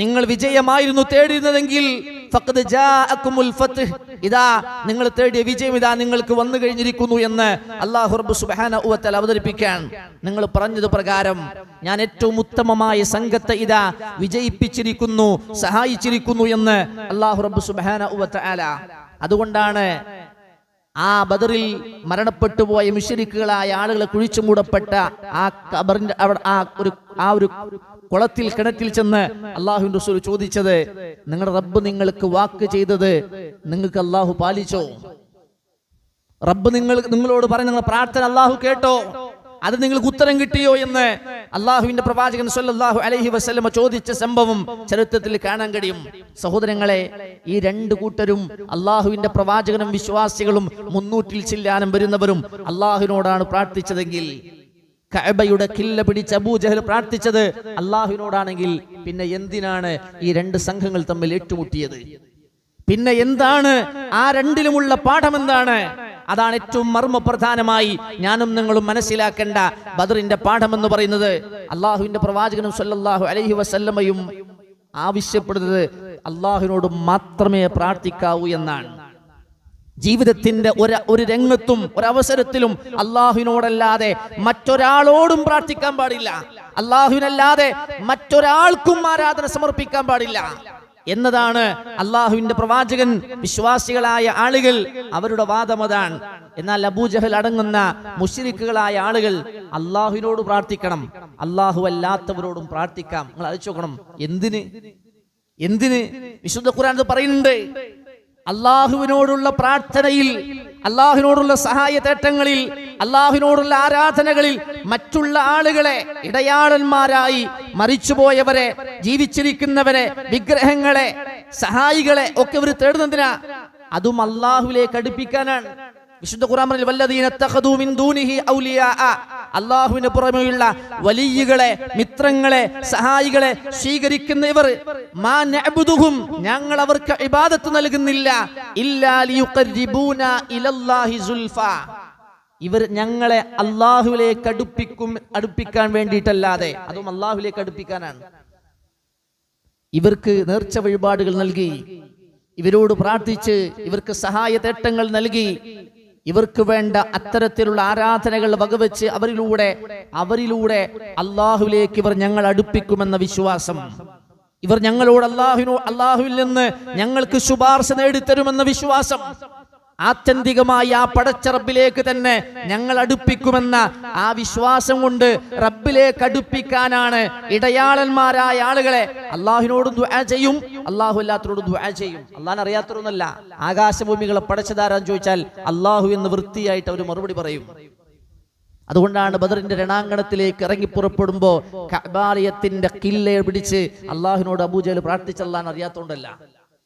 നിങ്ങൾ വിജയമായിരുന്നു തേടിയിരുന്നതെങ്കിൽ ഫഖദ് ജാഅകുമുൽ ഫത്ഹ്, ഇതാ നിങ്ങൾ തേടിയ വിജയം ഇതാ നിങ്ങൾക്ക് വന്നു കഴിഞ്ഞിരിക്കുന്നു എന്ന് അല്ലാഹു റബ്ബ് സുബ്ഹാനഹു വ തആല അവതരിപ്പിക്കാൻ. നിങ്ങൾ പറഞ്ഞത് പ്രകാരം ഞാൻ ഏറ്റവും ഉത്തമമായ സംഘത്തെ ഇതാ വിജയിപ്പിച്ചിരിക്കുന്നു, സഹായിച്ചിരിക്കുന്നു എന്ന് അല്ലാഹു റബ്ബ് സുബ്ഹാനഹു വ തആല. അതുകൊണ്ടാണ് ആ ബദറിൽ മരണപ്പെട്ടു പോയ മുശ്രിക്കുകളായ ആളുകളെ കുഴിച്ചു മൂടപ്പെട്ട ആ ഖബറിന്റെ അവിടെ ആ ഒരു കുളത്തിൽ കിണറ്റിൽ ചെന്ന് അള്ളാഹുവിന്റെ റസൂൽ ചോദിച്ചത്, നിങ്ങളുടെ റബ്ബ് നിങ്ങൾക്ക് വാക്ക് ചെയ്തത് നിങ്ങൾക്ക് അള്ളാഹു പാലിച്ചോ? റബ്ബ് നിങ്ങളോട് പറഞ്ഞ നിങ്ങളുടെ പ്രാർത്ഥന അള്ളാഹു കേട്ടോ? അത് നിങ്ങൾക്ക് ഉത്തരം കിട്ടിയോ എന്ന് അള്ളാഹുവിന്റെ പ്രവാചകൻ സ്വല്ലല്ലാഹു അലൈഹി വസല്ലമ ചോദിച്ച സംഭവം ചരിത്രത്തിൽ കാണാൻ കഴിയും. സഹോദരങ്ങളെ, ഈ രണ്ടു കൂട്ടരും അള്ളാഹുവിന്റെ പ്രവാചകനും വിശ്വാസികളും 300 ചില്ലാനം വരുന്നവരും അള്ളാഹുവിനോടാണ് പ്രാർത്ഥിച്ചതെങ്കിൽ, കഅബയുടെ കില്ല പിടിച്ച് അബൂജഹൽ പ്രാർത്ഥിച്ചത് അള്ളാഹുവിനോടാണെങ്കിൽ, പിന്നെ എന്തിനാണ് ഈ രണ്ട് സംഘങ്ങൾ തമ്മിൽ ഏറ്റുമുട്ടിയത്? പിന്നെ എന്താണ് ആ രണ്ടിലുമുള്ള പാഠം? എന്താണ്? അതാണ് ഏറ്റവും മർമ്മപ്രധാനമായി ഞാനും നിങ്ങളും മനസ്സിലാക്കേണ്ട ബദറിന്റെ പാഠം എന്ന് പറയുന്നത്. അള്ളാഹുവിന്റെ പ്രവാചകനും സ്വല്ലല്ലാഹു അലൈഹി വസല്ലമയും ആവശ്യപ്പെടുന്നത് അള്ളാഹുവിനോട് മാത്രമേ പ്രാർത്ഥിക്കാവൂ എന്നാണ്. ജീവിതത്തിന്റെ ഒരു രംഗത്തും ഒരവസരത്തിലും അള്ളാഹുവിനോടല്ലാതെ മറ്റൊരാളോടും പ്രാർത്ഥിക്കാൻ പാടില്ല. അള്ളാഹുവിനല്ലാതെ മറ്റൊരാൾക്കും ആരാധന സമർപ്പിക്കാൻ പാടില്ല എന്നതാണ് അള്ളാഹുവിന്റെ പ്രവാചകൻ വിശ്വാസികളായ ആളുകൾ അവരുടെ വാദം അതാണ്. എന്നാൽ അബൂജഹൽ അടങ്ങുന്ന മുശ്രിക്കുകളായ ആളുകൾ അള്ളാഹുവിനോട് പ്രാർത്ഥിക്കണം, അള്ളാഹു അല്ലാത്തവരോടും പ്രാർത്ഥിക്കാം. നിങ്ങൾ ആലോചിച്ച് നോക്കണം, എന്തിന് വിശുദ്ധ ഖുർആൻ പറയുന്നുണ്ട്. അള്ളാഹുവിനോടുള്ള പ്രാർത്ഥനയിൽ, അള്ളാഹുവിനോടുള്ള സഹായ തേട്ടങ്ങളിൽ, അള്ളാഹുവിനോടുള്ള ആരാധനകളിൽ മറ്റുള്ള ആളുകളെ ഇടയാളന്മാരായി, മരിച്ചുപോയവരെ, ജീവിച്ചിരിക്കുന്നവരെ, വിഗ്രഹങ്ങളെ, സഹായികളെ ഒക്കെ ഇവർ തേടുന്നതിനാ? അതും അള്ളാഹുവിലേക്ക് അടുപ്പിക്കാനാണ്. വിശുദ്ധ ഖുർആൻ പറഞ്ഞ വല്ലദീന തഖദൂ മിൻ ദൂനിഹി ഔലിയാ, അല്ലാഹുവിന് പുറമെയുള്ള വലിയകളെ, മിത്രങ്ങളെ, സഹായികളെ സ്വീകരിക്കുന്നവർ, മാ നഅ്ബുദുഹും, ഞങ്ങൾ അവർക്ക് ഇബാദത്ത് നൽകുന്നില്ല, ഇല്ലാ ലിയുഖർരിബൂന ഇലല്ലാഹി സുൽഫാ, ഇവർ ഞങ്ങളെ അല്ലാഹുവിലേക്ക് അടുപ്പിക്കാൻ വേണ്ടിയിട്ടല്ലാതെ, അതും അല്ലാഹുവിലേക്ക് അടുപ്പിക്കാനാണ്. ഇവർക്ക് നേർച്ച വഴിപാടുകൾ നൽകി, ഇവരോട് പ്രാർത്ഥിച്ച്, ഇവർക്ക് സഹായ തേട്ടങ്ങൾ നൽകി, ഇവർക്ക് വേണ്ട അത്തരത്തിലുള്ള ആരാധനകൾ വകവെച്ച് അവരിലൂടെ അള്ളാഹുവിലേക്ക് ഇവർ ഞങ്ങൾ അടുപ്പിക്കുമെന്ന വിശ്വാസം, ഇവർ ഞങ്ങളോട് അള്ളാഹുവിൽ നിന്ന് ഞങ്ങൾക്ക് ശുപാർശ നേടിത്തരുമെന്ന വിശ്വാസം, ആത്യന്തികമായി ആ പടച്ച റബ്ബിലേക്ക് തന്നെ ഞങ്ങൾ അടുപ്പിക്കുമെന്ന ആ വിശ്വാസം കൊണ്ട് റബ്ബിലേക്ക് അടുപ്പിക്കാനാണ് ഇടയാളന്മാരായ ആളുകളെ അള്ളാഹുവിനോടും ദുആ ചെയ്യും, അള്ളാഹു അല്ലാത്തവരോടും ദുആ ചെയ്യും. അള്ളാഹിനെ അറിയാത്തവരൊന്നല്ല. ആകാശഭൂമികളെ പടച്ചതാരാന്ന് ചോദിച്ചാൽ അള്ളാഹു എന്ന് വൃത്തിയായിട്ട് അവർ മറുപടി പറയും. അതുകൊണ്ടാണ് ബദറിന്റെ രണാങ്കണത്തിലേക്ക് ഇറങ്ങി പുറപ്പെടുമ്പോ കഅബാലയത്തിന്റെ കില്ലയെ പിടിച്ച് അള്ളാഹുവിനോട് അബൂജഹൽ പ്രാർത്ഥിച്ചല്ലാൻ അറിയാത്തോണ്ടല്ല.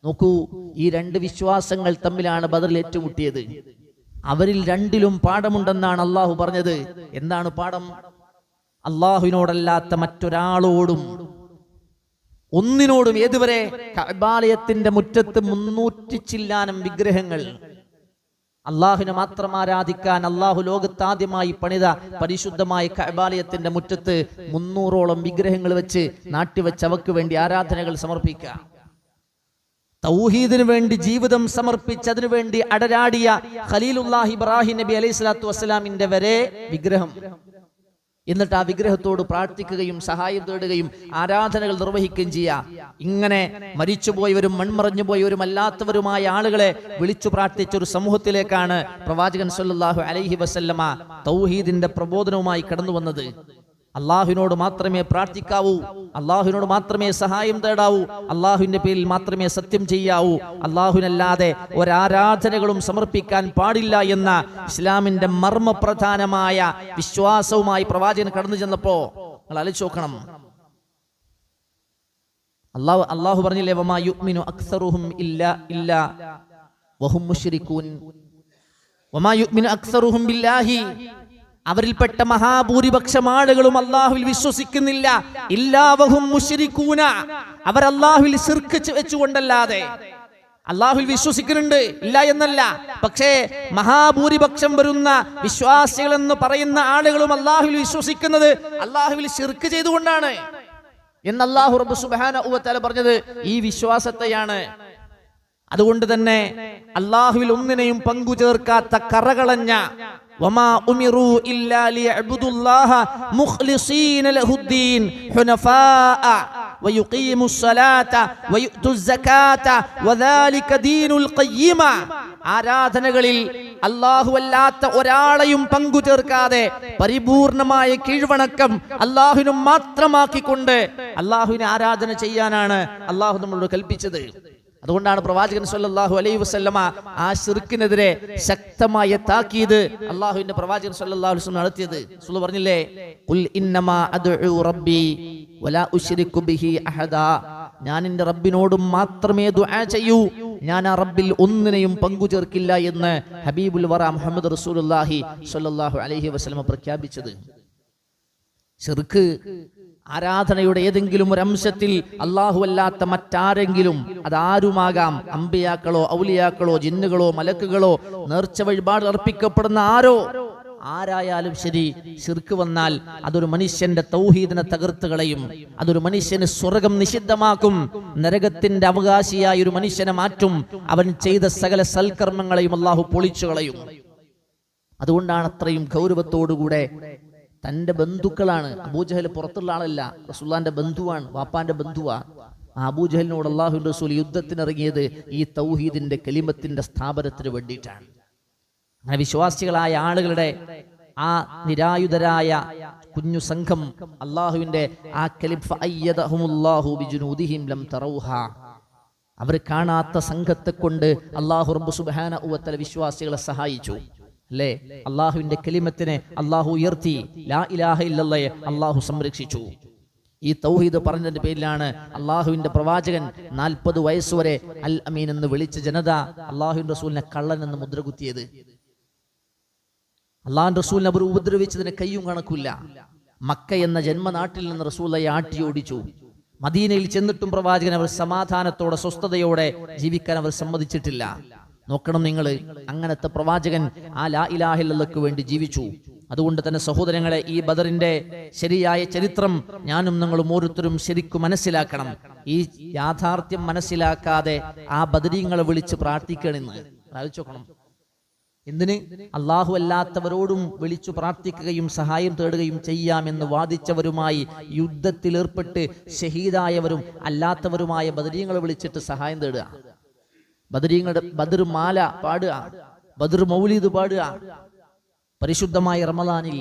നോക്കൂ, ഈ രണ്ട് വിശ്വാസങ്ങൾ തമ്മിലാണ് ബദറിൽ ഏറ്റുമുട്ടിയത്. അവരിൽ രണ്ടിലും പാഠമുണ്ടെന്നാണ് അള്ളാഹു പറഞ്ഞത്. എന്താണ് പാഠം? അള്ളാഹുവിനോടല്ലാത്ത മറ്റൊരാളോടും ഒന്നിനോടും, ഏതുവരെ? കഅബാലയത്തിന്റെ മുറ്റത്ത് 300 ചില്ലാനം വിഗ്രഹങ്ങൾ, അള്ളാഹുവിനെ മാത്രം ആരാധിക്കാൻ അള്ളാഹു ലോകത്താദ്യമായി പണിത പരിശുദ്ധമായ കഅബാലയത്തിന്റെ മുറ്റത്ത് 300ഓളം വിഗ്രഹങ്ങൾ വെച്ച് നാട്ടിവെച്ച് അവക്ക് വേണ്ടി ആരാധനകൾ സമർപ്പിക്കുക. തൗഹീദിന് വേണ്ടി ജീവിതം സമർപ്പിച്ച് അതിനു വേണ്ടി അടരാടിയ ഖലീലുല്ലാഹി ഇബ്രാഹിം നബി അലൈഹി സ്വലാത്തു വസ്സലാമിന്റെ വരെ വിഗ്രഹം. എന്നിട്ട് ആ വിഗ്രഹത്തോട് പ്രാർത്ഥിക്കുകയും സഹായം തേടുകയും ആരാധനകൾ നിർവഹിക്കുകയും ചെയ്യുക. ഇങ്ങനെ മരിച്ചുപോയവരും മൺമറഞ്ഞു പോയവരും അല്ലാത്തവരുമായ ആളുകളെ വിളിച്ചു പ്രാർത്ഥിച്ച ഒരു സമൂഹത്തിലേക്കാണ് പ്രവാചകൻ സ്വല്ലല്ലാഹു അലൈഹി വസല്ലമ തൗഹീദിന്റെ പ്രബോധനവുമായി കടന്നു വന്നത്. അള്ളാഹുവിനോട് മാത്രമേ പ്രാർത്ഥിക്കാവൂ, അള്ളാഹുവിനോട് മാത്രമേ സഹായം തേടാവൂ, അള്ളാഹുവിന്റെ പേരിൽ മാത്രമേ സത്യം ചെയ്യാവൂ, അള്ളാഹുവിനല്ലാതെ ഒരാരാധനകളും സമർപ്പിക്കാൻ പാടില്ല എന്ന ഇസ്ലാമിന്റെ മർമ്മപ്രധാനമായ വിശ്വാസവുമായി പ്രവാചകൻ കടന്നു ചെന്നപ്പോ നിങ്ങൾ ആലോചിച്ച് നോക്കണം. അള്ളാഹു പറഞ്ഞില്ലേ, വമാ യുഅ്മിനു അക്സറുഹും ഇല്ലാ വഹും മുശ്രികൂൻ, വമാ യുഅ്മിനു അക്സറുഹും ബില്ലാഹി, അവരിൽപ്പെട്ട മഹാഭൂരിപക്ഷം ആളുകളും അള്ളാഹുവിൽ വിശ്വസിക്കുന്നില്ല, ഇല്ലാ വഹും മുശ്രികൂന, അവർ അള്ളാഹുവിൽ ശിർക്ക് വെച്ചുകൊണ്ടല്ലാതെ. അള്ളാഹുവിൽ വിശ്വസിക്കുന്നുണ്ട്, ഇല്ല എന്നല്ല, പക്ഷേ മഹാഭൂരിപക്ഷം വരുന്ന വിശ്വാസികൾ എന്ന് പറയുന്ന ആളുകളും അള്ളാഹുവിൽ വിശ്വസിക്കുന്നത് അള്ളാഹുവിൽ ശിർക്ക് ചെയ്തുകൊണ്ടാണ് എന്ന് അല്ലാഹു റബ്ബ് സുബ്ഹാനഹു വ തആല പറഞ്ഞത് ഈ വിശ്വാസത്തെയാണ്. അതുകൊണ്ട് തന്നെ അള്ളാഹുവിൽ ഒന്നിനെയും പങ്കു ചേർക്കാത്ത കറകളഞ്ഞ വമാ ഉമിറു ഇല്ലാ ലിയഅ്ബുദുല്ലാഹ മുഖ്ലിസീന ലഹുദ്ദീൻ ഹുനഫാഅ വയുഖീമുസ് സ്വലാത വയുഅ്തുസ് സകാത വദാലിക ദീനുൽ ഖയ്യിമ, ആരാധനകളിൽ അല്ലാഹുവല്ലാത്ത ഒരാളെയും പങ്കു ചേർക്കാതെ പരിപൂർണമായ കീഴ്വണക്കം അല്ലാഹുവിന് മാത്രമാക്കിക്കൊണ്ട് അല്ലാഹുവിനെ ആരാധന ചെയ്യാനാണ് അല്ലാഹു നമ്മളോട് കൽപ്പിച്ചത്. അതുകൊണ്ടാണ് പ്രവാചകൻ സല്ലല്ലാഹു അലൈഹി വസല്ലമ ആ ശിർക്കിനെതിരെ ശക്തമായ താക്കീത് അല്ലാഹുവിന്റെ പ്രവാചകൻ സല്ലല്ലാഹു അലൈഹി വസല്ലം നടത്തിയത്. റസൂൽ പറഞ്ഞില്ലേ, ഖുൽ ഇന്നമാ അദ്ഉ റബ്ബി വലാ ഉശ്രികു ബിഹി അഹദാ, ഞാൻ എൻ്റെ റബ്ബിനോട് മാത്രമേ ദുആ ചെയ്യൂ, ഞാൻ ആ റബ്ബിൽ ഒന്നിനെയും പങ്കു ചേർക്കില്ല എന്ന് ഹബീബുൽ വറ മുഹമ്മദ് റസൂലുള്ളാഹി സ്വല്ലല്ലാഹു അലൈഹി വസല്ലമ പ്രഖ്യാപിച്ചത്. ശിർക്ക് ആരാധനയുടെ ഏതെങ്കിലും ഒരു അംശത്തിൽ അല്ലാഹു അല്ലാത്ത മറ്റാരെങ്കിലും, അതാരുമാകാം, അമ്പിയാക്കളോ ഔലിയാക്കളോ ജിന്നുകളോ മലക്കുകളോ നേർച്ച വഴിപാട് അർപ്പിക്കപ്പെടുന്ന ആരായാലും ശരി, ശിർക്ക് വന്നാൽ അതൊരു മനുഷ്യന്റെ തൗഹീദിനെ തകർത്ത് കളയും. അതൊരു മനുഷ്യന് സ്വർഗം നിഷിദ്ധമാക്കും, നരകത്തിന്റെ അവകാശിയായ ഒരു മനുഷ്യനെ മാറ്റും. അവൻ ചെയ്ത സകല സൽക്കർമ്മങ്ങളെയും അല്ലാഹു പൊളിച്ചു കളയും. അതുകൊണ്ടാണ് അത്രയും ഗൗരവത്തോടുകൂടെ തന്റെ ബന്ധുക്കളാണ്, അബൂജഹൽ പുറത്തുള്ള ആളല്ല, റസൂലുള്ളാഹിന്റെ ബന്ധുവാണ്, വാപ്പാന്റെ ബന്ധുവാ. ആ അബൂജഹലിനോട് അല്ലാഹുവിന്റെ റസൂൽ യുദ്ധത്തിനിറങ്ങിയത് ഈ തൗഹീദിന്റെ കലിമത്തിന്റെ സ്ഥാപനത്തിന് വേണ്ടിയിട്ടാണ്. അങ്ങനെ വിശ്വാസികളായ ആളുകളുടെ ആ നിരായുധരായ കുഞ്ഞു സംഘം അല്ലാഹുവിന്റെ ആ അവർ കാണാത്ത സംഘത്തെ കൊണ്ട് അല്ലാഹു റബ്ബ് സുബ്ഹാനഹു വ തആല വിശ്വാസികളെ സഹായിച്ചു. അല്ലേ, അള്ളാഹുവിന്റെ കലിമത്തിനെ അള്ളാഹു ഉയർത്തി, ലാ ഇലാഹ ഇല്ലല്ലാഹ് അള്ളാഹു സംരക്ഷിച്ചു. ഈ തൗഹീദ് പറഞ്ഞതിന്റെ പേരിലാണ് അള്ളാഹുവിന്റെ പ്രവാചകൻ 40 വയസ്സുവരെ അൽ അമീൻ എന്ന് വിളിച്ച ജനത അള്ളാഹുവിന്റെ റസൂലിനെ കള്ളൻ എന്ന് മുദ്രകുത്തിയത്. അള്ളാഹുവിന്റെ റസൂലിനെ അവർ ഉപദ്രവിച്ചതിന് കയ്യും കണക്കില്ല. മക്ക എന്ന ജന്മനാട്ടിൽ നിന്ന് റസൂലയെ ആട്ടിയോടിച്ചു. മദീനയിൽ ചെന്നിട്ടും പ്രവാചകൻ അവർ സമാധാനത്തോടെ സ്വസ്ഥതയോടെ ജീവിക്കാൻ അവർ സമ്മതിച്ചിട്ടില്ല. നോക്കണം നിങ്ങൾ, അങ്ങനത്തെ പ്രവാചകൻ ആ ലാ ഇലാഹ ഇല്ലല്ലാഹ്ക്ക് വേണ്ടി ജീവിച്ചു. അതുകൊണ്ട് തന്നെ സഹോദരങ്ങളെ, ഈ ബദറിന്റെ ശരിയായ ചരിത്രം ഞാനും നിങ്ങളും ഓരോരുത്തരും ശരിക്കും മനസ്സിലാക്കണം. ഈ യാഥാർത്ഥ്യം മനസ്സിലാക്കാതെ ആ ബദരീങ്ങളെ വിളിച്ച് പ്രാർത്ഥിക്കണമെന്ന് ആലോചിച്ചോക്കണം. എന്തിന്? അല്ലാഹു അല്ലാത്തവരോടും വിളിച്ചു പ്രാർത്ഥിക്കുകയും സഹായം തേടുകയും ചെയ്യാമെന്ന് വാദിച്ചവരുമായി യുദ്ധത്തിലേർപ്പെട്ട് ഷഹീദായവരും അല്ലാത്തവരുമായ ബദരീങ്ങളെ വിളിച്ചിട്ട് സഹായം തേടുക, ബദരീങ്ങളുടെ ബദർ മാല പാടുക, ബദർ മൗലീദ് പാടുക. പരിശുദ്ധമായ റമളാനിൽ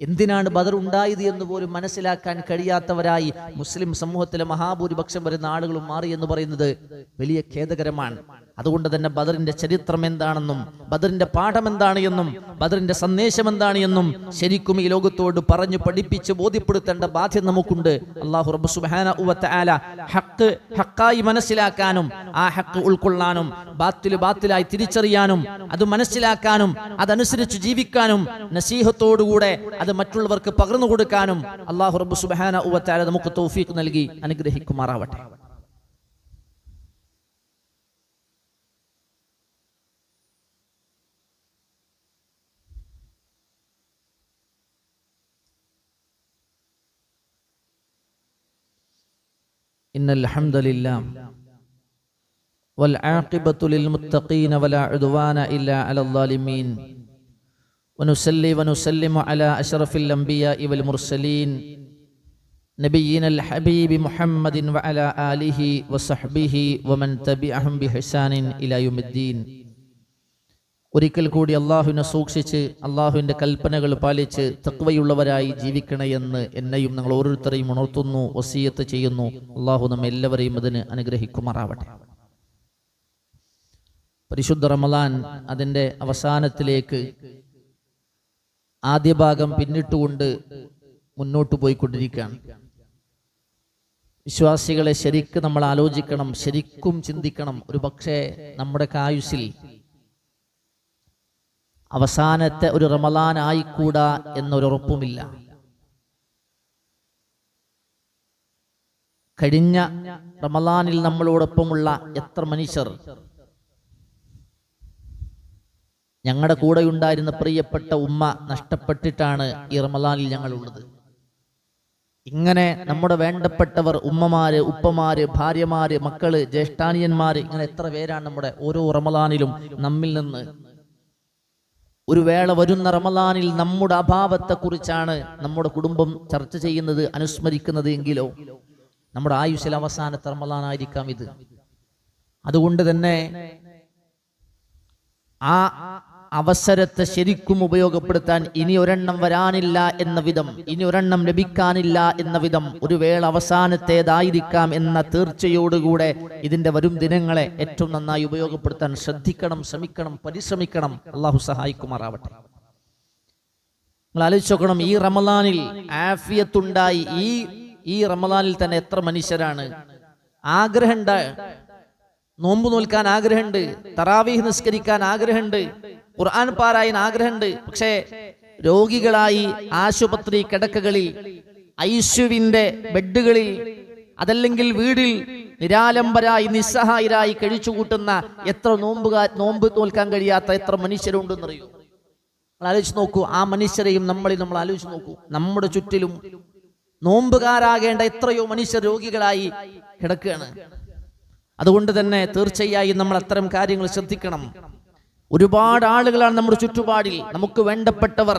എന്തിനാണ് ബദർ ഉണ്ടായത് എന്ന് പോലും മനസ്സിലാക്കാൻ കഴിയാത്തവരായി മുസ്ലിം സമൂഹത്തിലെ മഹാഭൂരിപക്ഷം വരുന്ന ആളുകളും മാറി എന്ന് പറയുന്നത് വലിയ ഖേദകരമാണ്. അതുകൊണ്ട് തന്നെ ബദറിന്റെ ചരിത്രം എന്താണെന്നും ബദറിന്റെ പാഠം എന്താണ് എന്നും ബദറിന്റെ സന്ദേശം എന്താണ് എന്നും ശരിക്കും ഈ ലോകത്തോട് പറഞ്ഞു പഠിപ്പിച്ച് ബോധ്യപ്പെടുത്തേണ്ട ബാധ്യത നമുക്കുണ്ട്. അല്ലാഹു റബ്ബ് സുബ്ഹാനഹു വ തആല ഹഖ് ഹഖായി മനസ്സിലാക്കാനും ആ ഹഖ് ഉൾക്കൊള്ളാനും ബാത്തില് ബാത്തിലായി തിരിച്ചറിയാനും അത് മനസ്സിലാക്കാനും അതനുസരിച്ച് ജീവിക്കാനും നസീഹത്തോടുകൂടെ അത് മറ്റുള്ളവർക്ക് പകർന്നു കൊടുക്കാനും അല്ലാഹു റബ്ബ് സുബ്ഹാനഹു വ തആല നമുക്ക് തൗഫീഖ് നൽകി അനുഗ്രഹിക്കുമാറാവട്ടെ. إن الحمد لله والعاقبة للمتقين ولا عدوان إلا على الظالمين ونصلي ونسلم على أشرف الأنبياء والمرسلين نبينا الحبيب محمد وعلى آله وصحبه ومن تبعهم بإحسان إلى يوم الدين. ഒരിക്കൽ കൂടി അള്ളാഹുവിനെ സൂക്ഷിച്ച് അള്ളാഹുവിൻ്റെ കൽപ്പനകൾ പാലിച്ച് തഖ്വയുള്ളവരായി ജീവിക്കണമെന്ന് എന്നെയും നിങ്ങൾ ഓരോരുത്തരെയും ഉണർത്തുന്നു, വസിയത്ത് ചെയ്യുന്നു. അള്ളാഹു നമ്മെ എല്ലാവരെയും അതിന് അനുഗ്രഹിക്കുമാറാവട്ടെ. പരിശുദ്ധ റമളാൻ അതിൻ്റെ അവസാനത്തിലേക്ക് ആദ്യ ഭാഗം പിന്നിട്ടുകൊണ്ട് മുന്നോട്ട് പോയിക്കൊണ്ടിരിക്കുകയാണ്. വിശ്വാസികളെ ശരിക്കും നമ്മൾ ആലോചിക്കണം, ശരിക്കും ചിന്തിക്കണം. ഒരു പക്ഷേ നമ്മുടെ ആയുസ്സിൽ അവസാനത്തെ ഒരു റമളാൻ ആയിക്കൂടാ എന്നൊരുറപ്പുമില്ല. കഴിഞ്ഞ റമളാനിൽ നമ്മളോടൊപ്പമുള്ള എത്ര മനുഷ്യർ, ഞങ്ങളുടെ കൂടെ ഉണ്ടായിരുന്ന പ്രിയപ്പെട്ട ഉമ്മ നഷ്ടപ്പെട്ടിട്ടാണ് ഈ റമളാനിൽ ഞങ്ങളുള്ളത്. ഇങ്ങനെ നമ്മുടെ വേണ്ടപ്പെട്ടവർ, ഉമ്മമാര്, ഉപ്പമാര്, ഭാര്യമാര്, മക്കള്, ജ്യേഷ്ഠാനിയന്മാര്, ഇങ്ങനെ എത്ര പേരാണ് നമ്മുടെ ഓരോ റമളാനിലും നമ്മിൽ നിന്ന്. ഒരു വേള വരുന്ന റമളാനിൽ നമ്മുടെ അഭാവത്തെക്കുറിച്ചാണ് നമ്മുടെ കുടുംബം ചർച്ച ചെയ്യുന്നത്, അനുസ്മരിക്കുന്നത് എങ്കിലോ നമ്മുടെ ആയുസ്സിൽ അവസാനത്തെ റമളാനായിരിക്കാം ഇത്. അതുകൊണ്ട് തന്നെ ആ അവസരത്തെ ശരിക്കും ഉപയോഗപ്പെടുത്താൻ ഇനി ഒരെണ്ണം വരാനില്ല എന്ന വിധം, ഇനി ഒരെണ്ണം ലഭിക്കാനില്ല എന്ന വിധം, ഒരു വേള അവസാനത്തേതായിരിക്കാം എന്ന തീർച്ചയോടുകൂടെ ഇതിന്റെ വരും ദിനങ്ങളെ ഏറ്റവും നന്നായി ഉപയോഗപ്പെടുത്താൻ ശ്രദ്ധിക്കണം, ശ്രമിക്കണം, പരിശ്രമിക്കണം. അള്ളാഹു സഹായിക്കുമാറാവട്ടെ. നിങ്ങൾ ആലോചിച്ച് നോക്കണം, ഈ റമളാനിൽ ആഫിയത്തുണ്ടായി ഈ റമളാനിൽ തന്നെ എത്ര മനുഷ്യരാണ് ആഗ്രഹമുണ്ട്, നോമ്പ് നോൽക്കാൻ ആഗ്രഹമുണ്ട്, തറാവീഹ് നിസ്കരിക്കാൻ ആഗ്രഹമുണ്ട്, ഖുർആൻ പാരായണ ആഗ്രഹമുണ്ട്. പക്ഷേ രോഗികളായി ആശുപത്രി കിടക്കകളിൽ, ഐസ്യുവിന്റെ ബെഡുകളിൽ, അതല്ലെങ്കിൽ വീടിൽ നിരാലംബരായി നിസ്സഹായരായി കഴിച്ചുകൂട്ടുന്ന എത്ര നോമ്പ് തോൽക്കാൻ കഴിയാത്ത എത്ര മനുഷ്യരുണ്ടെന്നറിയൂ. നമ്മൾ ആലോചിച്ച് നോക്കൂ, ആ മനുഷ്യരെയും നമ്മൾ ആലോചിച്ച് നോക്കൂ. നമ്മുടെ ചുറ്റിലും നോമ്പുകാരാകേണ്ട എത്രയോ മനുഷ്യർ രോഗികളായി കിടക്കുകയാണ്. അതുകൊണ്ട് തന്നെ തീർച്ചയായും നമ്മൾ അത്തരം കാര്യങ്ങൾ ശ്രദ്ധിക്കണം. ഒരുപാട് ആളുകളാണ് നമ്മുടെ ചുറ്റുപാടിൽ, നമുക്ക് വേണ്ടപ്പെട്ടവർ,